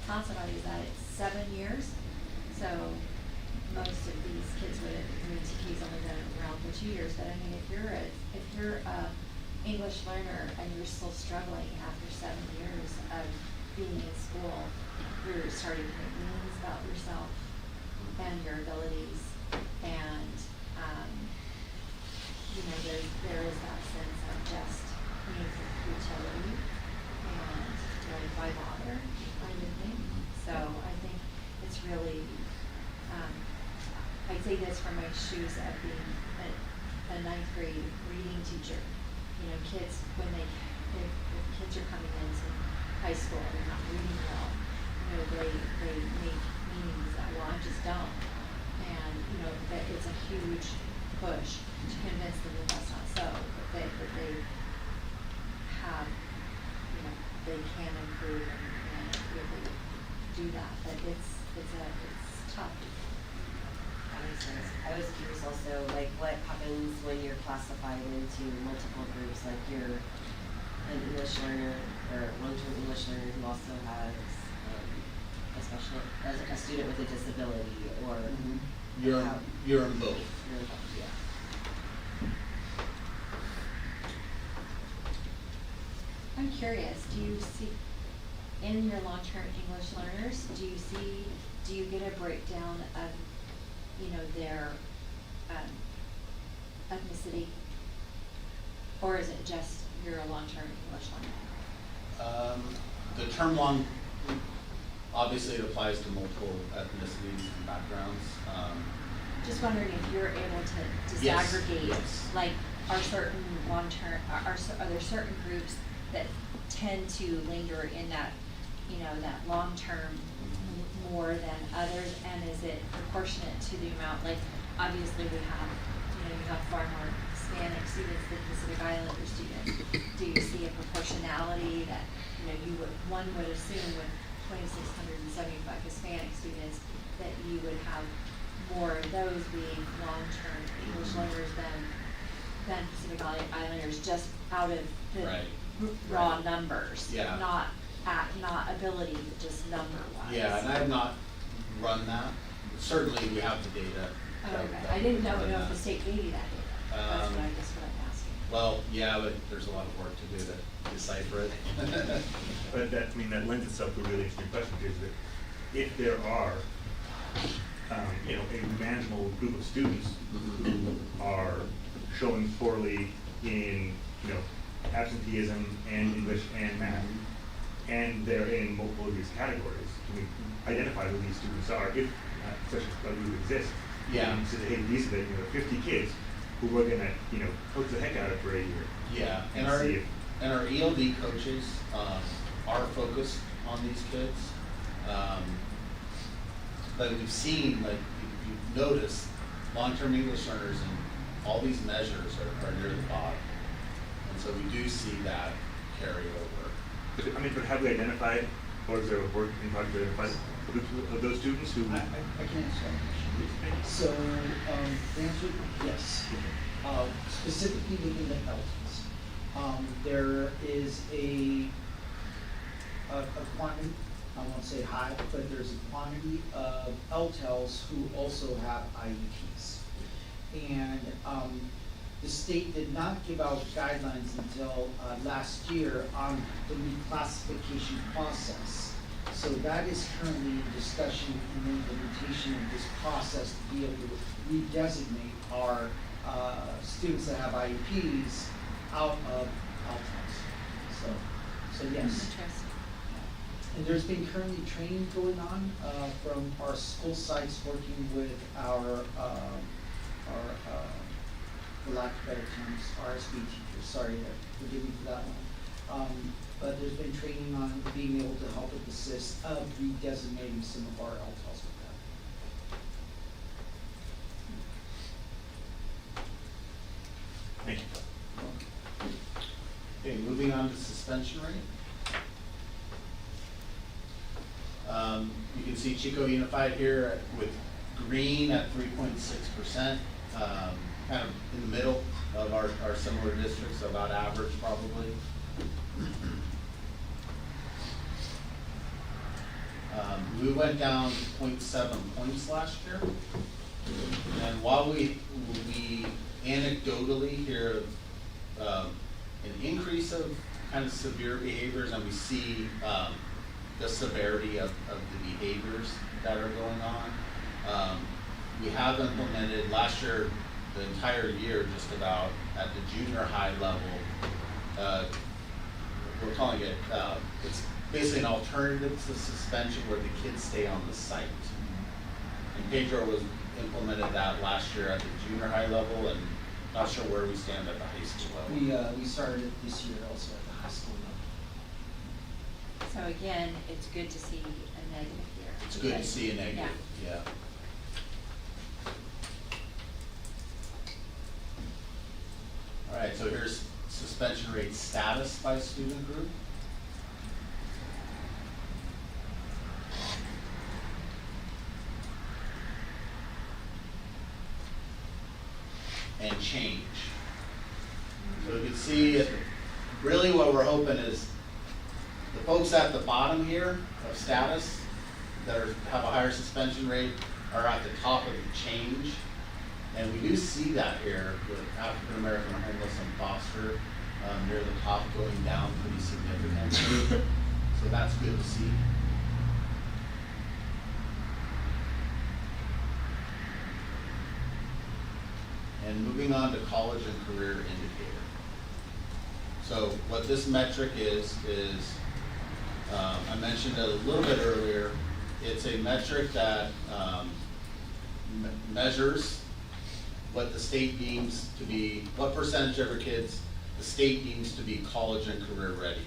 class somebody is at it 7 years, so most of these kids would, I mean, TK's only been around for 2 years, but I mean, if you're a English learner and you're still struggling after 7 years of being in school, you're starting to make meanings about yourself and your abilities, and, you know, there is that sense of just needs of futility and, why bother, kind of thing. So I think it's really, I say this from my shoes of being a 9th grade reading teacher. You know, kids, when if kids are coming into high school and they're not reading well, you know, they make meanings that, well, I just don't. And, you know, that it's a huge push to convince them that that's not so, that they have, you know, they can improve and really do that. But it's tough. That makes sense. I was curious also, like, what happens when you're classified into multiple groups, like you're an English learner or long-term English learner who also has a student with a disability, or You're in both. you're in both, yeah. I'm curious, do you see, in your long-term English learners, do you get a breakdown of, you know, their ethnicity? Or is it just you're a long-term English learner? The term long, obviously it applies to multiple ethnicities and backgrounds. Just wondering if you're able to Yes, disaggregate, yes. like, are certain long-term, are there certain groups that tend to linger in that, you know, that long-term more than others, and is it proportionate to the amount, like, obviously we have, you know, you have far more Hispanic students than Pacific Islander students. Do you see a proportionality that, you know, one would assume with 2,675 Hispanic students that you would have more of those being long-term English learners than Pacific Islanders, just out of the Right. raw numbers, Yeah. not ability, but just number-wise. Yeah, and I have not run that. Certainly, we have the data. Oh, that- okay, that I didn't would know run if that. the state gave you that data, that's what I'm asking. Well, yeah, but there's a lot of work to do to decipher it. But that lends itself to a really interesting question, is that if there are, you know, a manageable group of students who are showing poorly in, you know, absenteeism and English and math, and they're in multiple of these categories, can we identify who these students are, if such a group exists? Yeah. And say, hey, these are the, 50 kids who we're gonna, coach the heck out of for a year. Yeah, and see if our ELD coaches are focused on these kids. But we've seen, like, you've noticed, long-term English learners in all these measures are near the bottom. And so we do see that carry over. But have we identified, or is there a work in progress to identify groups of those students who? I can answer that question. So, the answer, yes. Specifically within the LTs, there is a quantity, I won't say high, but there's a quantity of LTELs who also have IEPs. And the state did not give out guidelines until last year on the reclassification process. So that is currently in discussion and implementation of this process to be able to redesignate our students that have IEPs out of LTELs. So yes. Interesting. And there's been currently training going on from our school sites working with our for lack of better terms, RSB teachers, sorry, forgive me for that one. But there's been training on being able to help and assist of redesignating some of our LTELs with that. Thank you. Okay, moving on to suspension rate. You can see Chico Unified here with green at 3.6%, kind of in the middle of our similar districts, so about average probably. We went down 0.7 points last year. And while we anecdotally hear an increase of kind of severe behaviors, and we see the severity of the behaviors that are going on, we have implemented last year, the entire year, just about at the junior high level. We're calling it, it's basically an alternative to suspension where the kids stay on the site. And Pedro was implemented that last year at the junior high level, and not sure where we stand at the high school level. We started it this year also at the high school level. So again, it's good to see a negative here. It's good to see a negative, yeah. All right, so here's suspension rate status by student group. And change. So you can see, really what we're hoping is the folks at the bottom here of status that have a higher suspension rate are at the top of the change. And we do see that here with African American homeless and foster near the top going down pretty significantly. So that's good to see. And moving on to college and career indicator. So what this metric is I mentioned it a little bit earlier, it's a metric that measures what the state deems to be, what percentage of our kids the state deems to be college and career ready.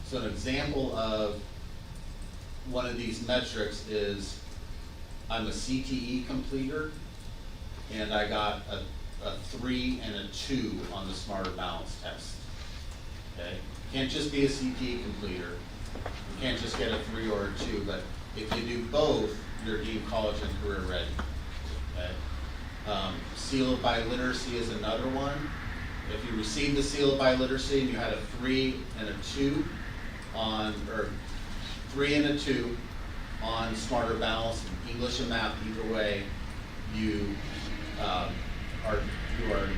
So an example of one of these metrics is I'm a CTE completer and I got a 3 and a 2 on the Smarter Balance test. Okay, can't just be a CTE completer. You can't just get a 3 or a 2, but if you do both, you're deemed college and career ready. Okay. Seal of Biliteracy is another one. If you received the seal of biliteracy and you had a 3 and a 2 on, or 3 and a 2 on Smarter Balance, English and math, either way, you are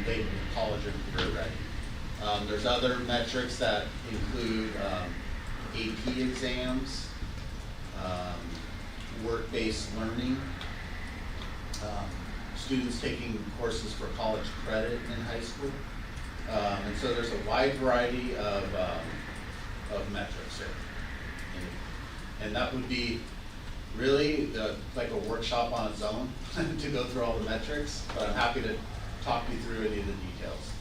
labeled college and career ready. There's other metrics that include AP exams, work-based learning, students taking courses for college credit in high school. And so there's a wide variety of metrics here. And that would be really like a workshop on its own to go through all the metrics, but I'm happy to talk you through any of the details.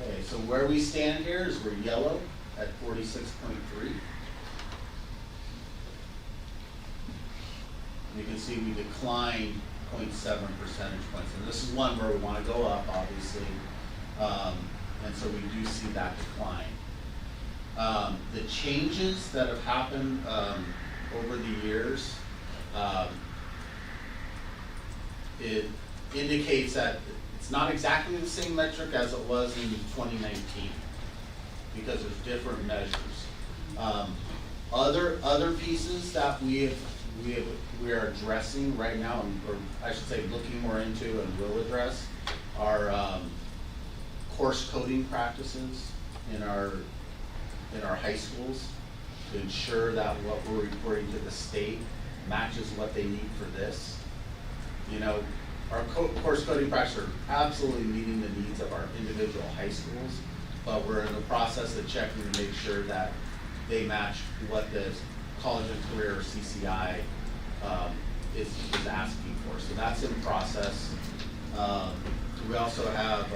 Okay, so where we stand here is we're yellow at 46.3. You can see we declined 0.7 percentage points. And this is one where we want to go up, obviously. And so we do see that decline. The changes that have happened over the years, it indicates that it's not exactly the same metric as it was in 2019 because there's different measures. Other pieces that we are addressing right now, or I should say looking more into and will address, are course coding practices in our high schools to ensure that what we're reporting to the state matches what they need for this. You know, our course coding practices are absolutely meeting the needs of our individual high schools, but we're in the process of checking to make sure that they match what the college and career, or CCI, is asking for. So that's in process. We also have,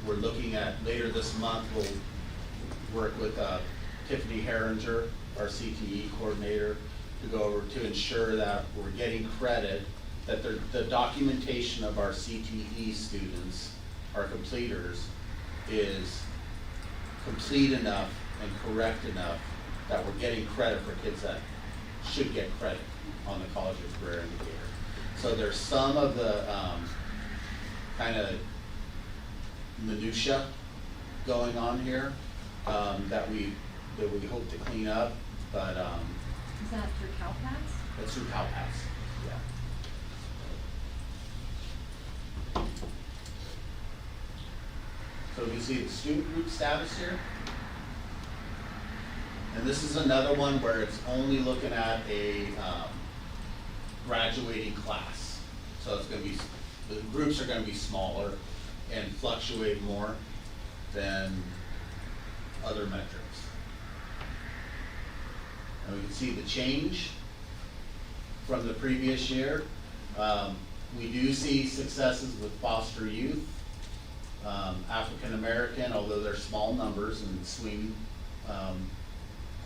we're looking at, later this month, we'll work with Tiffany Herringer, our CTE coordinator, to go over to ensure that we're getting credit, that the documentation of our CTE students, our completers, is complete enough and correct enough that we're getting credit for kids that should get credit on the college and career indicator. So there's some of the kind of minutia going on here that we that we hope to clean up, but, Is that through CalPATS? that's through CalPAS, yeah. So you see the student group status here. And this is another one where it's only looking at a graduating class. So it's gonna be, the groups are gonna be smaller and fluctuate more than other metrics. And we can see the change from the previous year. We do see successes with foster youth, African American, although they're small numbers and swing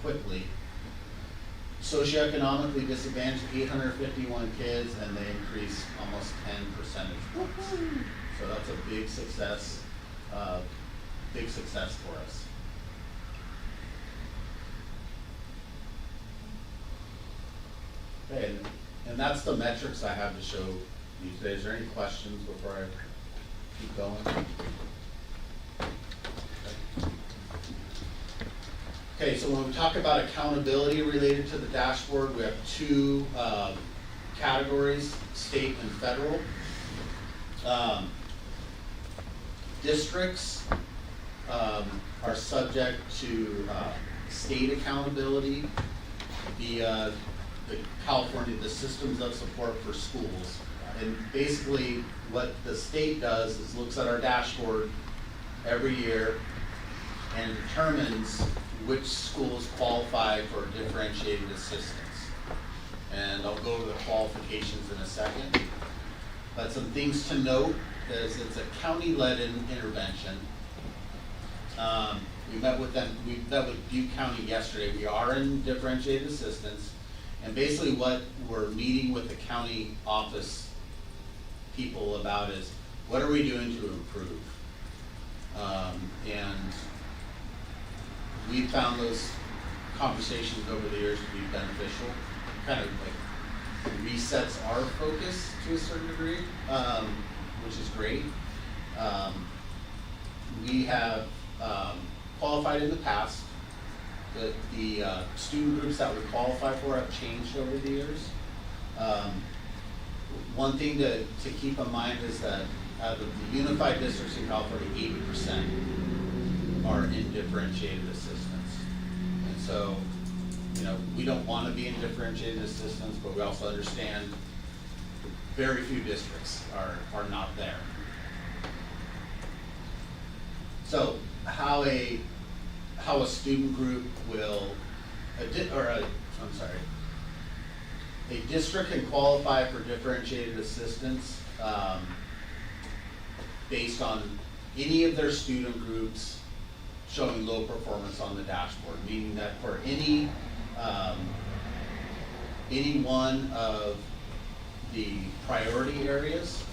quickly. Socioeconomically disadvantaged, 851 kids, and they increased almost 10 percentage points. So that's a big success for us. Okay, and that's the metrics I have to show you today. Is there any questions before I keep going? Okay, so when we talk about accountability related to the dashboard, we have two categories, state and federal. Districts are subject to state accountability via the systems of support for schools. And basically what the state does is looks at our dashboard every year and determines which schools qualify for differentiated assistance. And I'll go over the qualifications in a second. But some things to note is it's a county-led intervention. We met with Butte County yesterday. We are in differentiated assistance. And basically what we're meeting with the county office people about is, what are we doing to improve? And we found those conversations over the years to be beneficial, kind of like resets our focus to a certain degree, which is great. We have qualified in the past. The student groups that we qualify for have changed over the years. One thing to keep in mind is that out of the unified districts in California, 80% are in differentiated assistance. And so, you know, we don't want to be in differentiated assistance, but we also understand very few districts are not there. So how a student group will, a district can qualify for differentiated assistance based on any of their student groups showing low performance on the dashboard, meaning that for any one of the priority areas,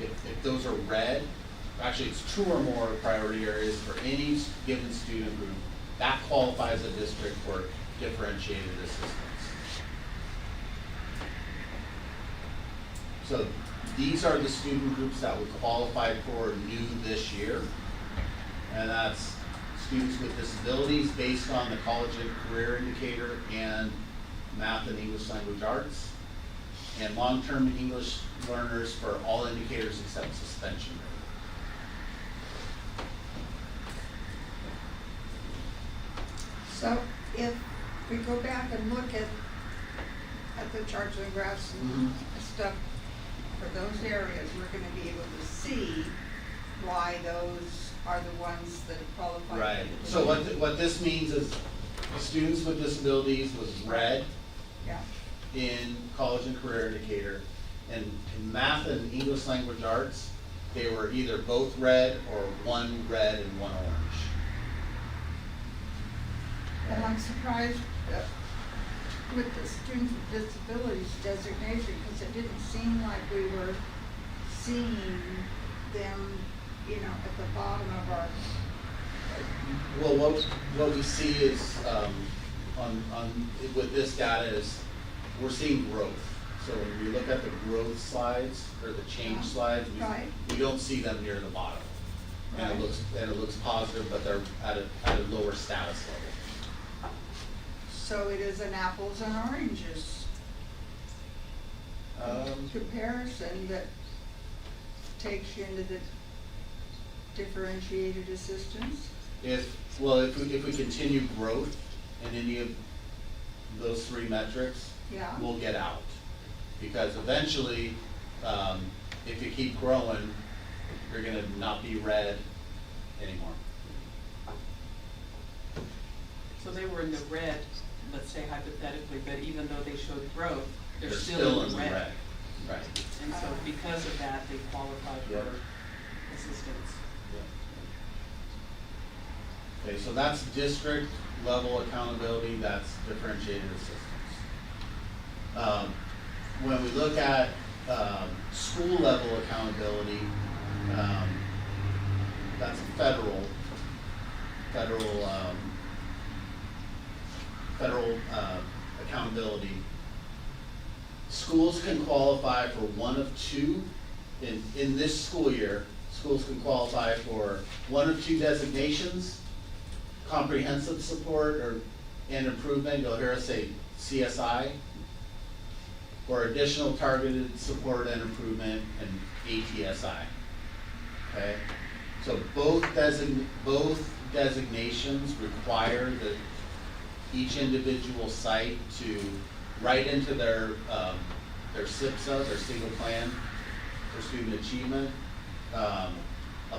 if those are red, actually it's 2 or more priority areas for any given student group, that qualifies a district for differentiated assistance. So these are the student groups that we qualified for new this year. And that's students with disabilities based on the college and career indicator and math and English language arts, and long-term English learners for all indicators except suspension rate. So if we go back and look at the charts and graphs and stuff for those areas, we're gonna be able to see why those are the ones that qualify. Right, so what this means is students with disabilities was red Yeah. in college and career indicator, and in math and English language arts, they were either both red or one red and one orange. And I'm surprised with the students with disabilities designation, because it didn't seem like we were seeing them, you know, at the bottom of our. Well, what we see is, with this data is, we're seeing growth. So when we look at the growth slides, or the change slides, Right. we don't see them near the bottom. and Right. it looks positive, but they're at a lower status level. So it is an apples and oranges comparison that takes you into the differentiated assistance? If we continue growth in any of those three metrics, Yeah. we'll get out. Because eventually, if you keep growing, you're gonna not be red anymore. So they were in the red, let's say hypothetically, but even though they showed growth, they're still in the red. Right. And so because of that, they qualify Yeah. for assistance. Okay, so that's district level accountability, that's differentiated assistance. When we look at, school level accountability, that's federal, accountability. Schools can qualify for one of two, in this school year, schools can qualify for one of two designations, comprehensive support and improvement, you'll hear us say CSI, or additional targeted support and improvement and ATSI. Okay, so both designations require that each individual site to write into their SIPSA, their single plan for student achievement, a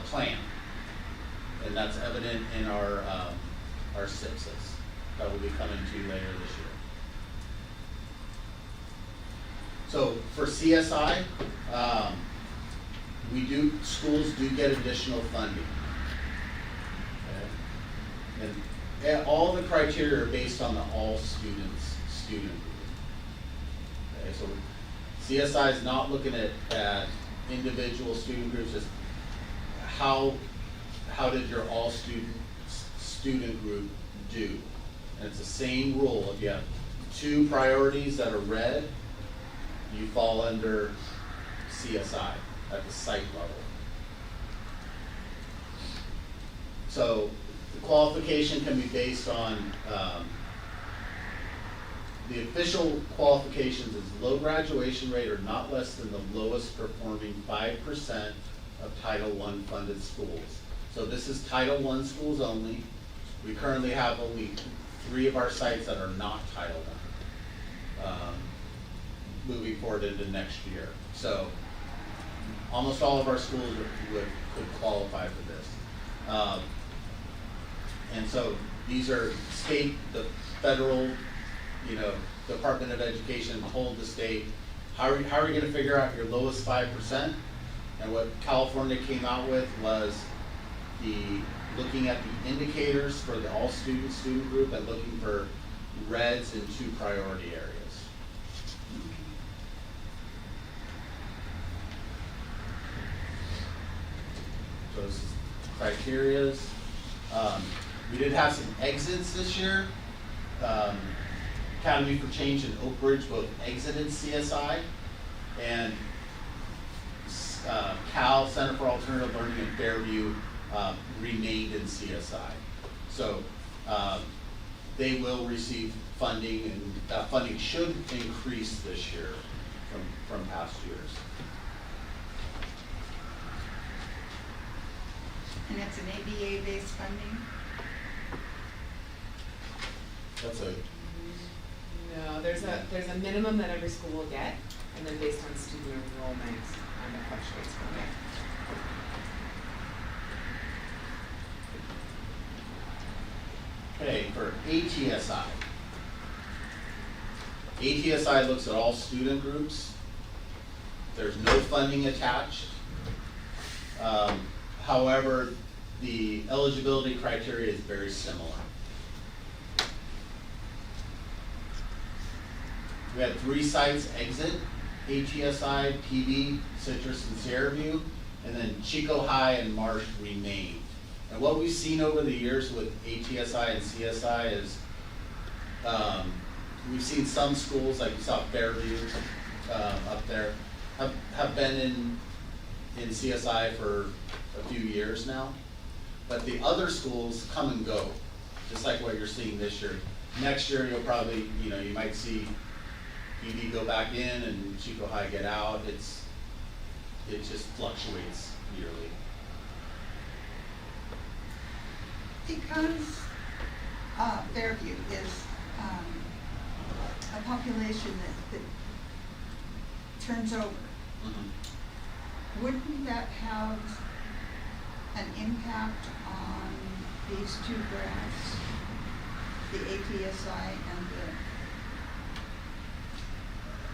plan. And that's evident in our SIPSAs that will be coming to you later this year. So for CSI, schools do get additional funding. Okay? And all the criteria are based on the all students student group. Okay, so CSI is not looking at individual student groups, just how did your all student group do? And it's the same rule. If you have two priorities that are red, you fall under CSI at the site level. So the qualification can be based on, the official qualifications is low graduation rate or not less than the lowest performing 5% of Title I funded schools. So this is Title I schools only. We currently have only 3 of our sites that are not Title I, moving forward into next year. So almost all of our schools could qualify for this. And so these are the federal, Department of Education told the state, how are you gonna figure out your lowest 5%? And what California came out with was looking at the indicators for the all student group and looking for reds in 2 priority areas. So this is criterias. We did have some exits this year. Academy for Change and Oak Ridge both exited CSI, and Cal, Center for Alternative Learning in Fairview, remained in CSI. So they will receive funding, and that funding should increase this year from past years. And it's an ABA-based funding? That's a No, there's a minimum that every school will get, and then based on student enrollment, it fluctuates from there. Okay, for ATSI. ATSI looks at all student groups. There's no funding attached. However, the eligibility criteria is very similar. We had 3 sites exit, ATSI, PB, Citrus, and Sierra View, and then Chico High and Marsh remained. And what we've seen over the years with ATSI and CSI is we've seen some schools, like you saw Fairview up there, have been in CSI for a few years now. But the other schools come and go, just like what you're seeing this year. Next year, you'll probably, you know, you might see ED go back in and Chico High get out. It just fluctuates yearly. Because Fairview is a population that turns over, wouldn't that have an impact on these two graphs, the APSI and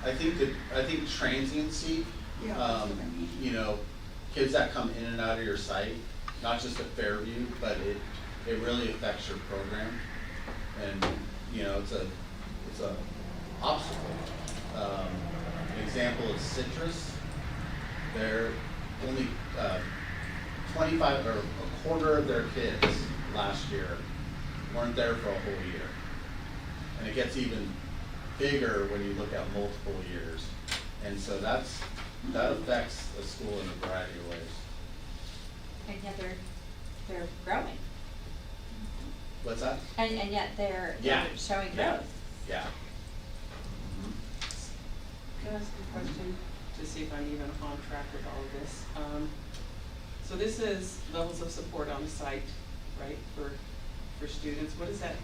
the? I think transiency, Yeah, that's what I mean. you know, kids that come in and out of your site, not just at Fairview, but it really affects your program. And, you know, it's a obstacle. An example is Citrus. They're only 25 or a quarter of their kids last year weren't there for a whole year. And it gets even bigger when you look at multiple years. And so that affects a school in a variety of ways. And yet they're growing. What's that? And yet they're showing growth. Yeah. Can I ask a question to see if I'm even on track with all of this? So this is levels of support on site, right, for students. What does that,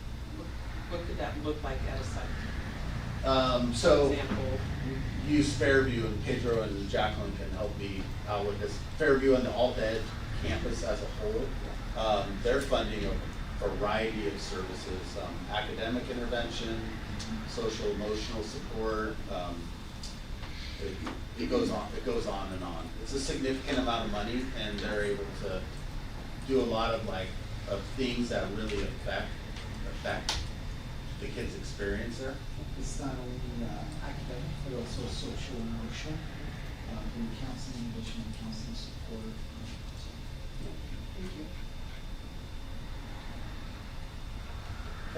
what could that look like at a site? So For example, use Fairview, and Pedro and Jacqueline can help me out with this. Fairview and the Alt-Ed campus as a whole, they're funding a variety of services, academic intervention, social emotional support, it goes on and on. It's a significant amount of money, and they're able to do a lot of things that really affect the kids' experience there. It's not only academic, but also social and emotional, and counseling, additional counseling support. thank you.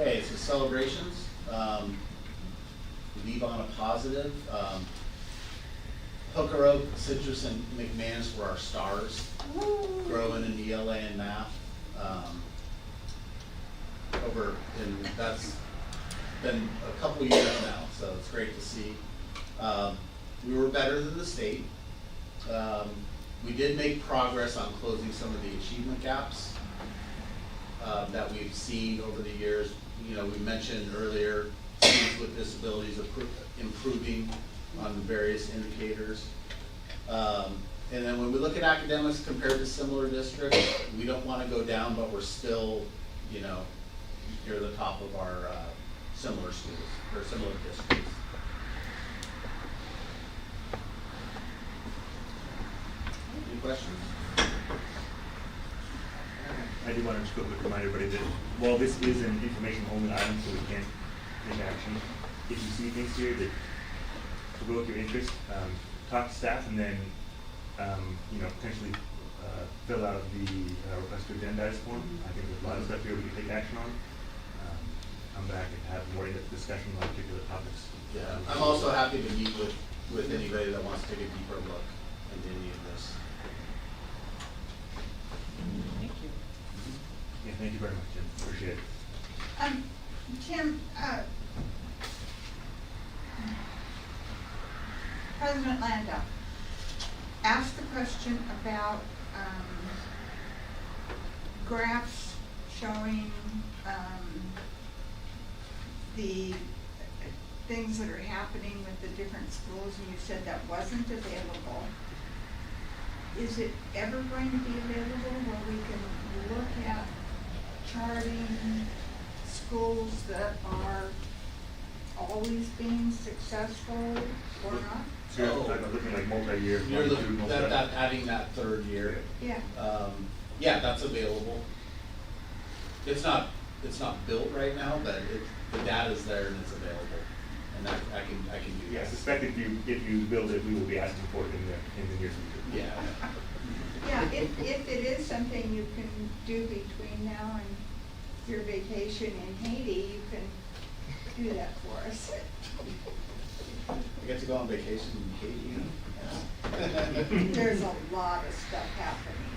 Okay, so celebrations, leave on a positive. Hooker Oak, Citrus, and McManus were our stars, growing in ELA and math. And that's been a couple years now, so it's great to see. We were better than the state. We did make progress on closing some of the achievement gaps that we've seen over the years. You know, we mentioned earlier, students with disabilities improving on various indicators. And then when we look at academics compared to similar districts, we don't want to go down, but we're still, you know, near the top of our similar schools, or similar districts. Any questions? I do want to just go quick remind everybody that while this is an information-only item, so we can't take action, if you see things here that provoke your interest, talk to staff, and then you know, potentially fill out the request to agendize form. I think there's a lot of stuff here we can take action on. Come back and have more in-depth discussion on particular topics. Yeah, I'm also happy to meet with anybody that wants to take a deeper look into any of this. Thank you. Yeah, thank you very much, Jim. Appreciate it. Tim, President Landau asked the question about graphs showing the things that are happening with the different schools, and you said that wasn't available. Is it ever going to be available where we can look at charting schools that are always being successful or not? So you're looking like multi-year. You're looking at adding that third year. Yeah. Yeah, that's available. It's not built right now, but the data's there and it's available, and I can do that. Yeah, I suspect if you build it, we will be asking for it in the near future. Yeah. Yeah, if it is something you can do between now and your vacation in Haiti, you can do that for us. I get to go on vacation in Haiti. There's a lot of stuff happening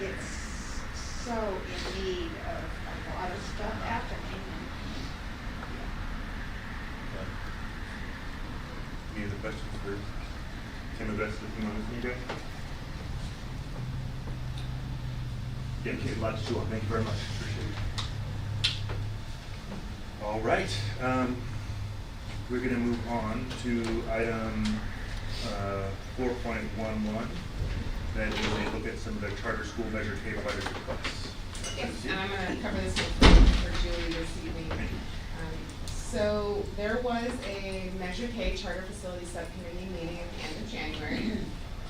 in Haiti. It's so in need of a lot of stuff happening. Any other questions for Tim and Beth looking on this, you guys? Yeah, okay, lots to chew on. Thank you very much. Appreciate it. All right. We're going to move on to item 4.11. That is a look at some of the charter school Measure K providers requests. Yes, and I'm gonna cover this one for Julie this evening. So there was a Measure K Charter Facility Subcommittee meeting at the end of January.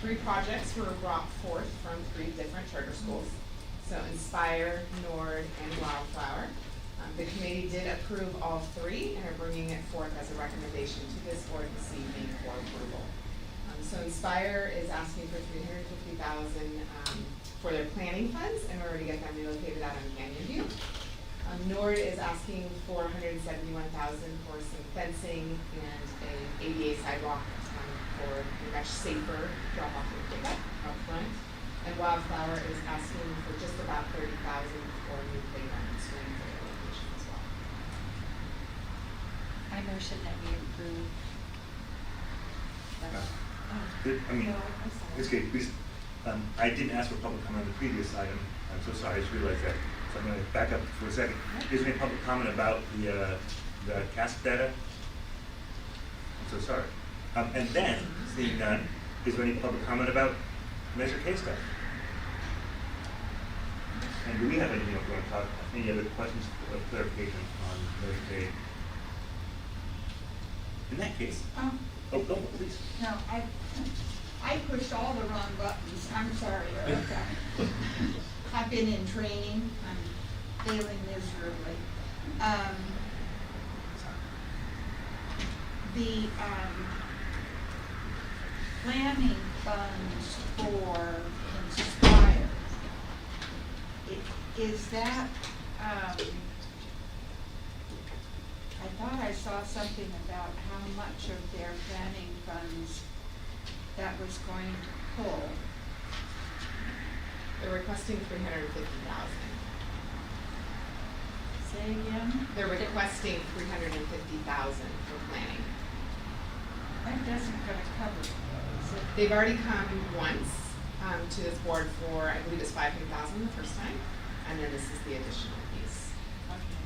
3 projects were brought forth from 3 different charter schools. So Inspire, Nord, and Wildflower. The committee did approve all 3 and are bringing it forth as a recommendation to this board this evening for approval. So Inspire is asking for $350,000 for their planning funds in order to get them relocated out on Canyon View. Nord is asking for $171,000 for some fencing and an ADA sidewalk for a much safer drop-off and pickup up front. And Wildflower is asking for just about $30,000 for a new playground and swimming for their location as well. I motion that we approve. I mean, it's okay, please, I didn't ask for public comment on the previous item. I'm so sorry, I just realized that. So I'm going to back up for a second. Is there any public comment about the CASP data? I'm so sorry. And then, seeing none, is there any public comment about Measure K stuff? And do we have any, want to talk, any other questions of clarification on Measure K? In that case, oh, go, please. No, I pushed all the wrong buttons. I'm sorry, Erica. I've been in training. I'm failing miserably. The planning funds for Inspire, is that, I thought I saw something about how much of their planning funds that was going to pull. They're requesting $350,000. Say again? They're requesting $350,000 for planning. That doesn't gonna cover it, is it? They've already come once to this board for, I believe it's $500,000 the first time, and then this is the additional piece. Okay.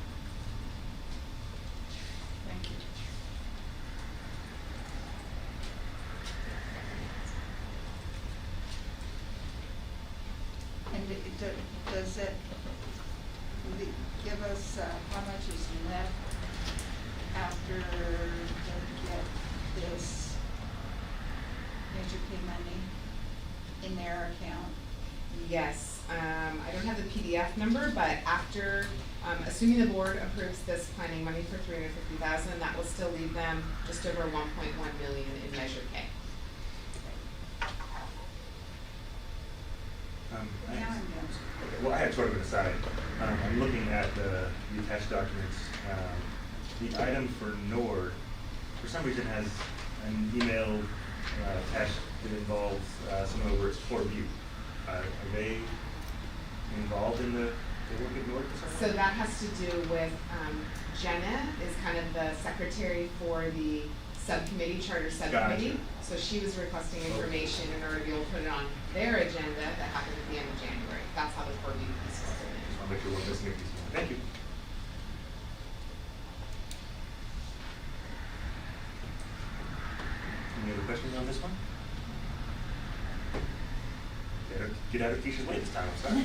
Thank you. And does it give us how much is left after they get this Measure K money in their account? Yes, I don't have the PDF number, but after, assuming the board approves this planning money for $350,000, that will still leave them just over $1.1 million in Measure K. Now I'm done. Okay, well, I had sort of an aside. I'm looking at the attached documents. The item for Nord, for some reason, has an email attached that involves some of the words for view. Are they involved in the work at Nord? So that has to do with, Jenna is kind of the secretary for the subcommittee, charter subcommittee. Gotcha. So she was requesting information in order to be able to put it on their agenda that happened at the end of January. That's how the purview piece was in. Just want to make sure we're missing a piece. Thank you. Any other questions on this one? Get out of Keisha's way this time, I'm sorry.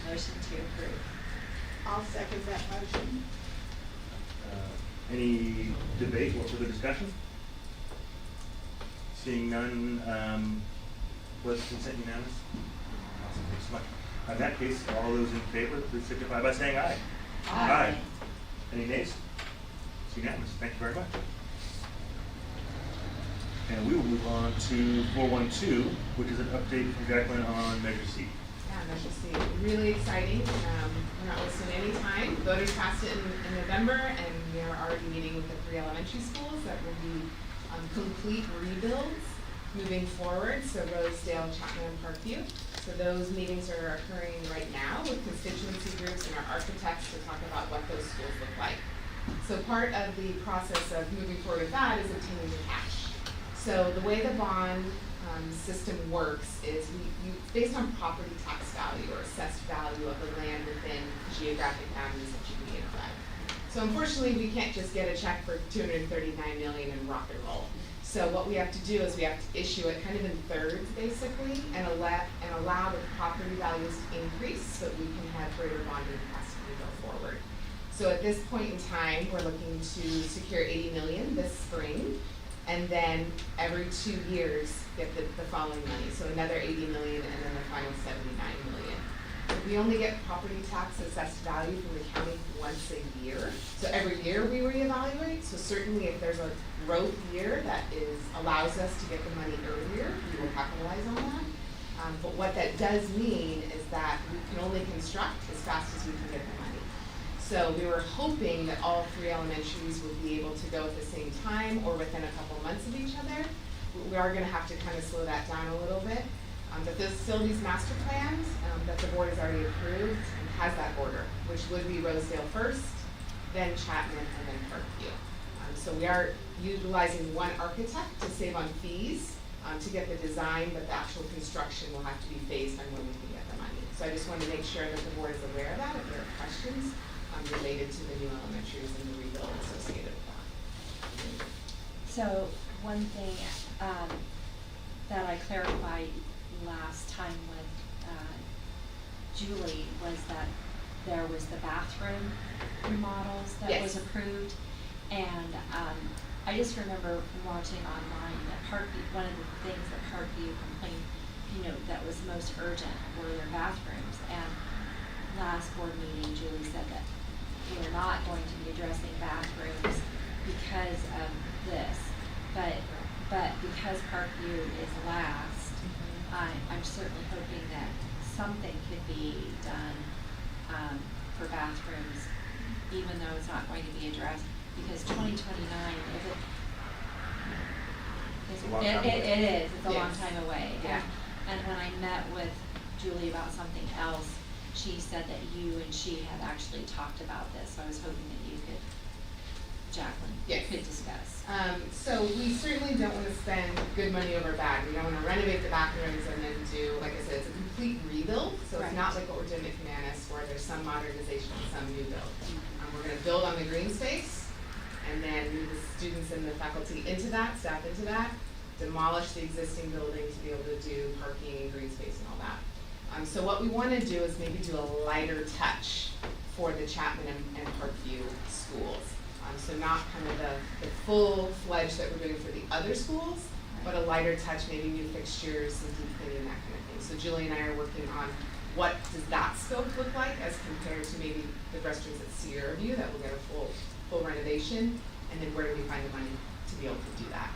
Motion to approve. I'll second that motion. Any debate or further discussion? Seeing none, was consent unanimous? Awesome, thanks so much. In that case, all those in favor, please signify by saying aye. Aye. Any nays? It's unanimous. Thank you very much. And we will move on to 412, which is an update from Jacqueline on Measure C. Yeah, Measure C, really exciting. We're not wasting any time. Voters passed it in November, and we are already meeting with the 3 elementary schools that will be complete rebuilds moving forward. So Rosedale, Chapman, and Parkview. So those meetings are occurring right now with constituency groups and our architects to talk about what those schools look like. So part of the process of moving forward with that is obtaining the cash. So the way the bond system works is based on property tax value or assessed value of the land within geographic boundaries of Chico Unified. So unfortunately, we can't just get a check for $239 million and rock and roll. So what we have to do is we have to issue it kind of in thirds, basically, and allow the property values to increase so that we can have greater bonding capacity to go forward. So at this point in time, we're looking to secure $80 million this spring, and then every 2 years get the following money. So another $80 million, and then the final $79 million. We only get property tax assessed value from the county once a year. So every year we reevaluate. So certainly if there's a growth year that allows us to get the money earlier, we will capitalize on that. But what that does mean is that we can only construct as fast as we can get the money. So we were hoping that all 3 elementaries would be able to go at the same time or within a couple months of each other. We are gonna have to kind of slow that down a little bit. The facilities master plans that the board has already approved has that order, which would be Rosedale first, then Chapman, and then Parkview. So we are utilizing one architect to save on fees to get the design, but the actual construction will have to be phased on when we can get the money. So I just wanted to make sure that the board is aware of that if there are questions related to the new elementaries and the rebuild associated with that. So one thing that I clarified last time with Julie was that there was the bathroom remodels that Yes. was approved, and I just remember watching online that Parkview, one of the things that Parkview complained, that was most urgent were their bathrooms, and last board meeting, Julie said that we're not going to be addressing bathrooms because of this, but because Parkview is last, I'm certainly hoping that something could be done for bathrooms, even though it's not going to be addressed, because 2029, It's a long time away. it is, it's a long Yes. time away. Yeah. And when I met with Julie about something else, she said that you and she had actually talked about this, so I was hoping that you could, Jacqueline, Yes. could discuss. So we certainly don't want to spend good money over bad. We don't want to renovate the bathrooms and then do, like I said, it's a complete rebuild. So it's not Right. like what we're doing at Humanis where there's some modernization and some new build. We're going to build on the green space and then move the students and the faculty into that, staff into that, demolish the existing building to be able to do parking and green space and all that. So what we want to do is maybe do a lighter touch for the Chapman and Parkview schools. So not kind of the full-fledged that we're doing for the other schools, but a lighter touch, maybe new fixtures, some deep cleaning, that kind of thing. So Julie and I are working on what does that scope look like as compared to maybe the restrooms at Sierra View that will get a full renovation, and then where do we find the money to be able to do that?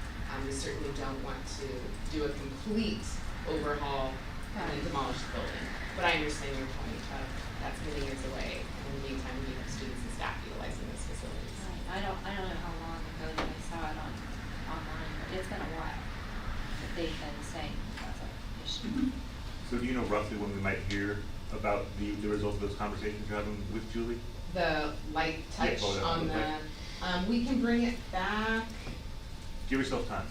We certainly don't want to do a complete overhaul and then demolish the building. But I understand your point of that's many years away, and in the meantime, we have students and staff utilizing those facilities. I don't know how long ago that I saw it online, but it's been a while that they've been saying that's an issue. So do you know roughly when we might hear about the result of those conversations you're having with Julie? The light Yeah, touch well, on okay. we can bring it back. Give yourself time.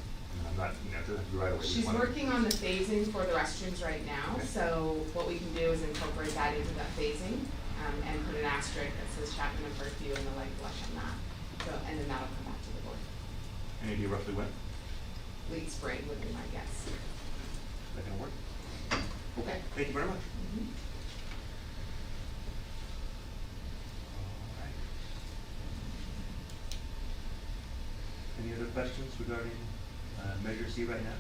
I'm not, it doesn't have to be right away. She's working on the phasing for the restrooms right now, Okay. so what we can do is incorporate that into that phasing, and put an asterisk that says Chapman and Parkview and the light blush on that. So, and then that'll come back to the board. Any idea roughly when? Late spring would be my guess. Is that gonna work? Okay, thank you very much. Mhm. All right. Any other questions regarding Measure C right now?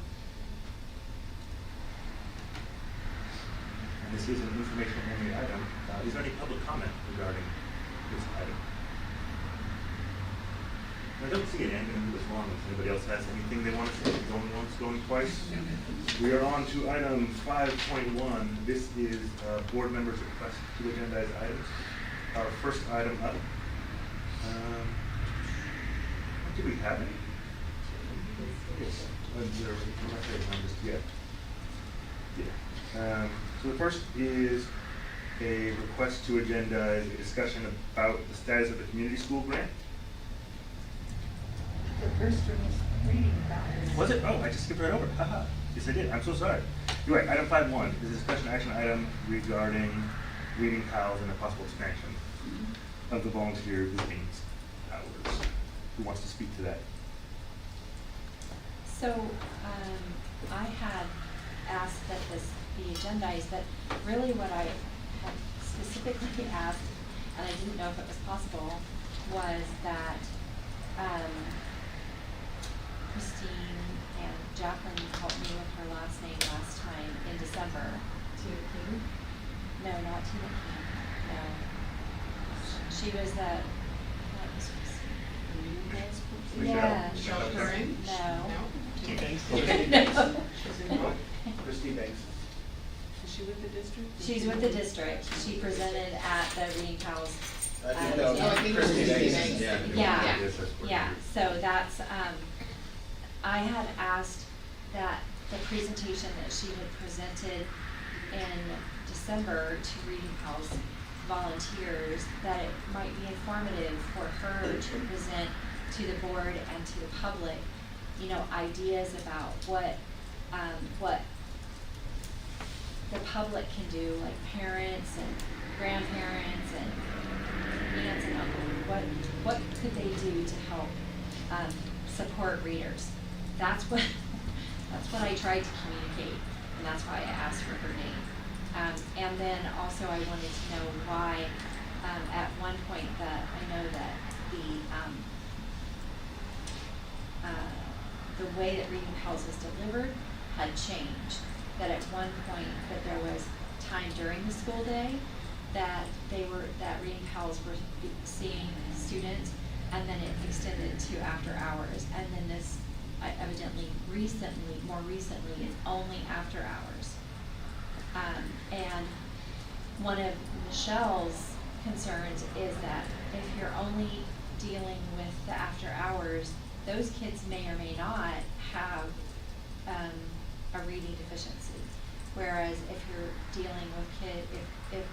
And this is an informational only item. Is there any public comment regarding this item? I don't see it, I'm gonna move this along if anybody else has anything they want to say, going once, going twice. We are on to item 5.1. This is board members' request to agendize items. Our first item up. Do we have any? Yes. Yeah. So the first is a request to agendize a discussion about the status of the community school grant. The first one is reading about. Was it? Oh, I just skipped right over it. Haha. Yes, I did. I'm so sorry. You're right. Item 5.1 is a discussion action item regarding reading pals and a possible expansion of the volunteer reading hours. Who wants to speak to that? So, I had asked that this be agendized, but really what I had specifically asked, and I didn't know if it was possible, was that, Christine and Jacqueline helped me with her last name last time in December. Tina King? No, not Tina King, no. She was the, what was Christine? Yeah. Michelle Curran? No. Christine Banks? No. She's in what? Christine Banks. Is she with the district? She's with the district. She presented at the Reading Pals. I think um, that was Oh, I think it was Christine Christine Banks. Banks. Yeah. Yeah, Yes, that's what it yeah, is. so that's, I had asked that the presentation that she had presented in December to Reading Pals volunteers, that it might be informative for her to present to the board and to the public, you know, ideas about what the public can do, like parents and grandparents and aunts and uncles, what could they do to help support readers? That's what I tried to communicate, and that's why I asked for her name. And then also I wanted to know why, at one point I know that the way that Reading Pals was delivered had changed. That at one point that there was time during the school day that Reading Pals were seeing students, and then it extended to after hours, and then this evidently more recently is only after hours. And one of Michelle's concerns is that if you're only dealing with the after hours, those kids may or may not have a reading deficiency. Whereas if you're dealing with if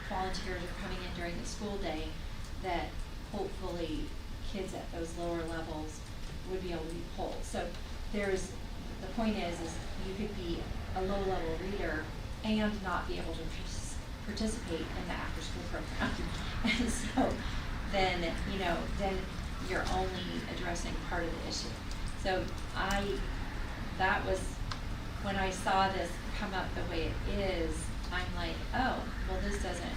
volunteers are coming in during the school day, that hopefully kids at those lower levels would be able to be pulled. So the point is you could be a low-level reader and not be able to participate in the after-school program. And so then you're only addressing part of the issue. So that was, when I saw this come up the way it is, I'm like, oh, well this doesn't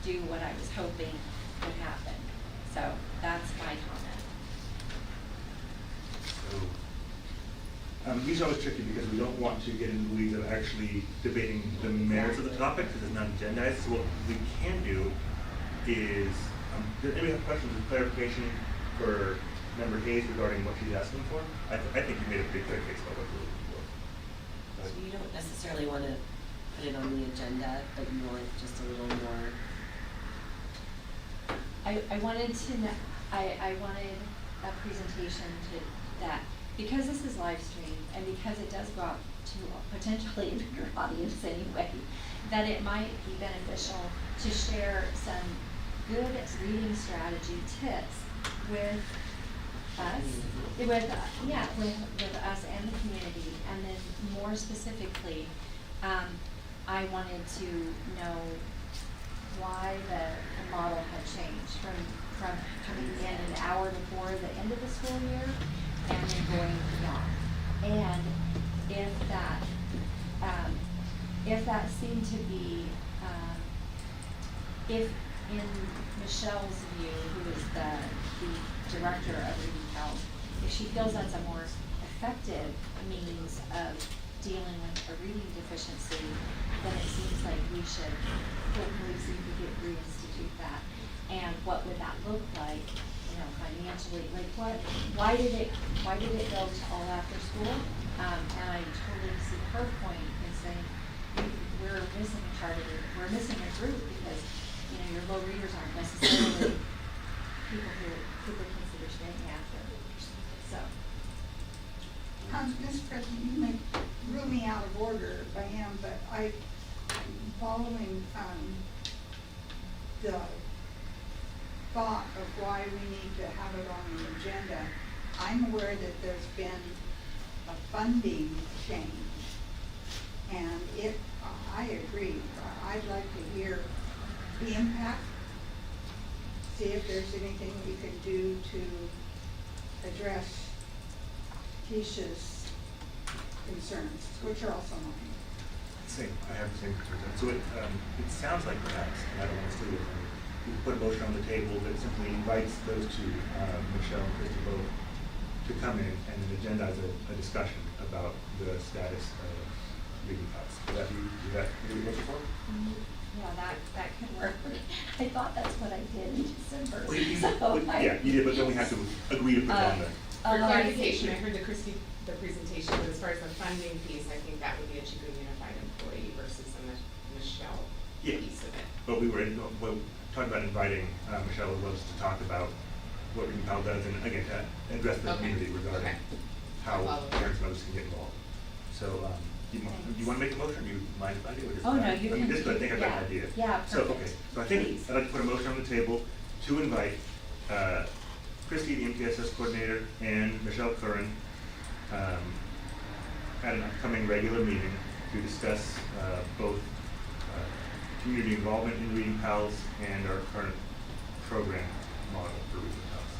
do what I was hoping would happen. So that's my comment. So, these are always tricky because we don't want to get into the weeds of actually debating the merits of the topic because it's not agendized. So what we can do is, does anybody have questions or clarification for Member Hayes regarding what she's asking for? I think you made a pretty clear case about what you're looking for. So you don't necessarily want to put it on the agenda, but you want just a little more. I wanted I wanted a presentation to that, because this is live streamed and because it does go out to potentially a bigger audience anyway, that it might be beneficial to share some good reading strategy tips with us, with us and the community. And then more specifically, I wanted to know why the model had changed from coming in an hour before the end of the school year and then going beyond. And if that seemed to be, if in Michelle's view, who is the director of Reading Pals, if she feels that's a more effective means of dealing with a reading deficiency, then it seems like we should hopefully see if we could reinstitute that. And what would that look like, financially? Like why did it go to all after school? And I totally see her point in saying we're missing a part of it. We're missing a group because, your low readers aren't necessarily people who would consider staying after. So. Mr. President, you rule me out of order if I am, but following, the thought of why we need to have it on the agenda, I'm aware that there's been a funding change. And I agree, I'd like to hear the impact, see if there's anything we could do to address Keisha's concerns, which are also mine. Same, I have the same concern. So it sounds like perhaps, and I don't want to steal it from you, we put a motion on the table that simply invites those two, Michelle and Christy both, to come in and then agendize a discussion about the status of reading files. Would that be what you're looking for? Yeah, that could work. I thought that's what I did in December. Well, you- So yeah, you did, but then we have to agree to put down the. For clarification, I heard the presentation, but as far as the funding piece, I think that would be a Chico Unified employee versus a Michelle Yeah. piece of it. But we were talking about inviting Michelle as well as to talk about what Reading Pal does, and again, to address the Okay. community regarding Okay. how Follow. parents and others can get involved. So, do you want to make a motion? Do you mind if I do? Or just Oh, no, you I mean, can. just 'cause I think I've got an Yeah. idea. Yeah, So, okay, perfect. so I think Please. I'd like to put a motion on the table to invite Christy, the MTSS coordinator, and Michelle Curran at an upcoming regular meeting to discuss both community involvement in Reading Pals and our current program model for Reading Pals.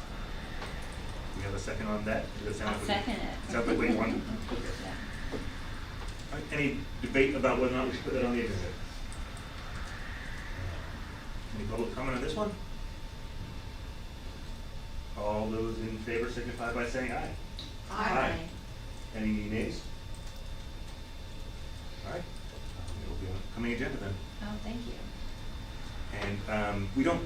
Do we have a second on that? Does that sound I'll like second it. Sounds like what you want? Okay. Yeah. All right, any debate about whether or not we should put that on the agenda? Any public comment on this one? All those in favor signify by saying aye. Aye. Any nays? All right, it will be on the coming agenda then. Oh, thank you. And we don't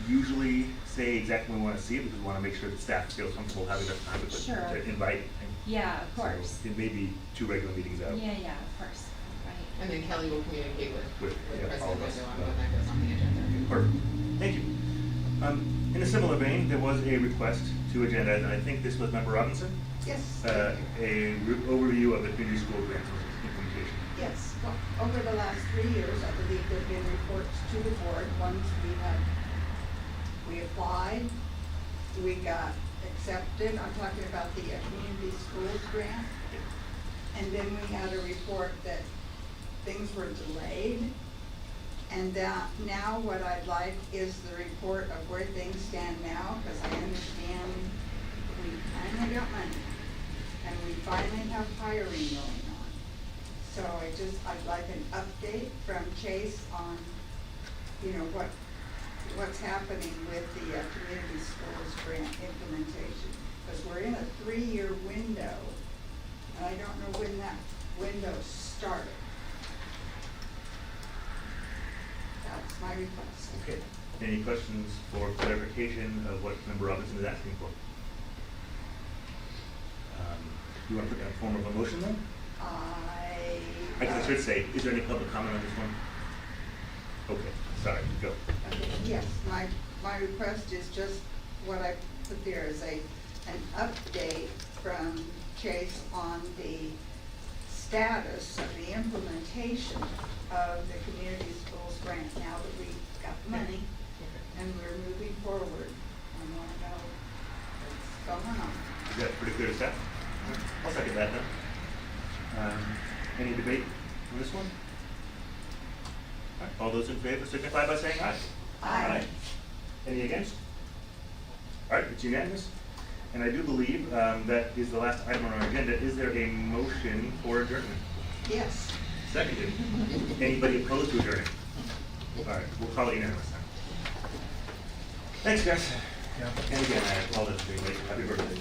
usually say exactly when we want to see it, because we want to make sure that staff feels comfortable having enough time to Sure. to invite. Yeah, of course. So it may be 2 regular meetings out. Yeah, of course, right. And then Kelly will communicate with yeah, all President of us. Lindo on when that goes on the agenda. Perfect, thank you. In a similar vein, there was a request to agenda, and I think this was Member Robinson, Yes, a overview of the community school grant implementation. yes. Well, over the last 3 years, I believe there have been reports to the board. Once we applied, we got accepted. I'm talking about the community schools grant. And then we had a report that things were delayed. And that now what I'd like is the report of where things stand now, because I understand we finally got money. And we finally have hiring going on. So I'd like an update from Chase on, what's happening with the community schools grant implementation. Because we're in a 3-year window, and I don't know when that window started. That's my request. Okay, any questions for clarification of what Member Robinson is asking for? You want to put that in form of a motion then? I guess I should say, is there any public comment on this one? Okay, sorry, go. Okay, yes, my request is just what I put there as an update from Chase on the status of the implementation of the community schools grant now that we got the money and we're moving forward. I want to know what's going on. Is that pretty clear to staff? I'll second that then. Any debate on this one? All right, all those in favor signify by saying aye. Aye. Any against? All right, it's unanimous. And I do believe that is the last item on our agenda. Is there a motion for adjournment? Yes. Seconded. Anybody opposed to adjourning? All right, we'll call it unanimous then. Thanks, guys. And again, I apologize for being late. Happy birthday.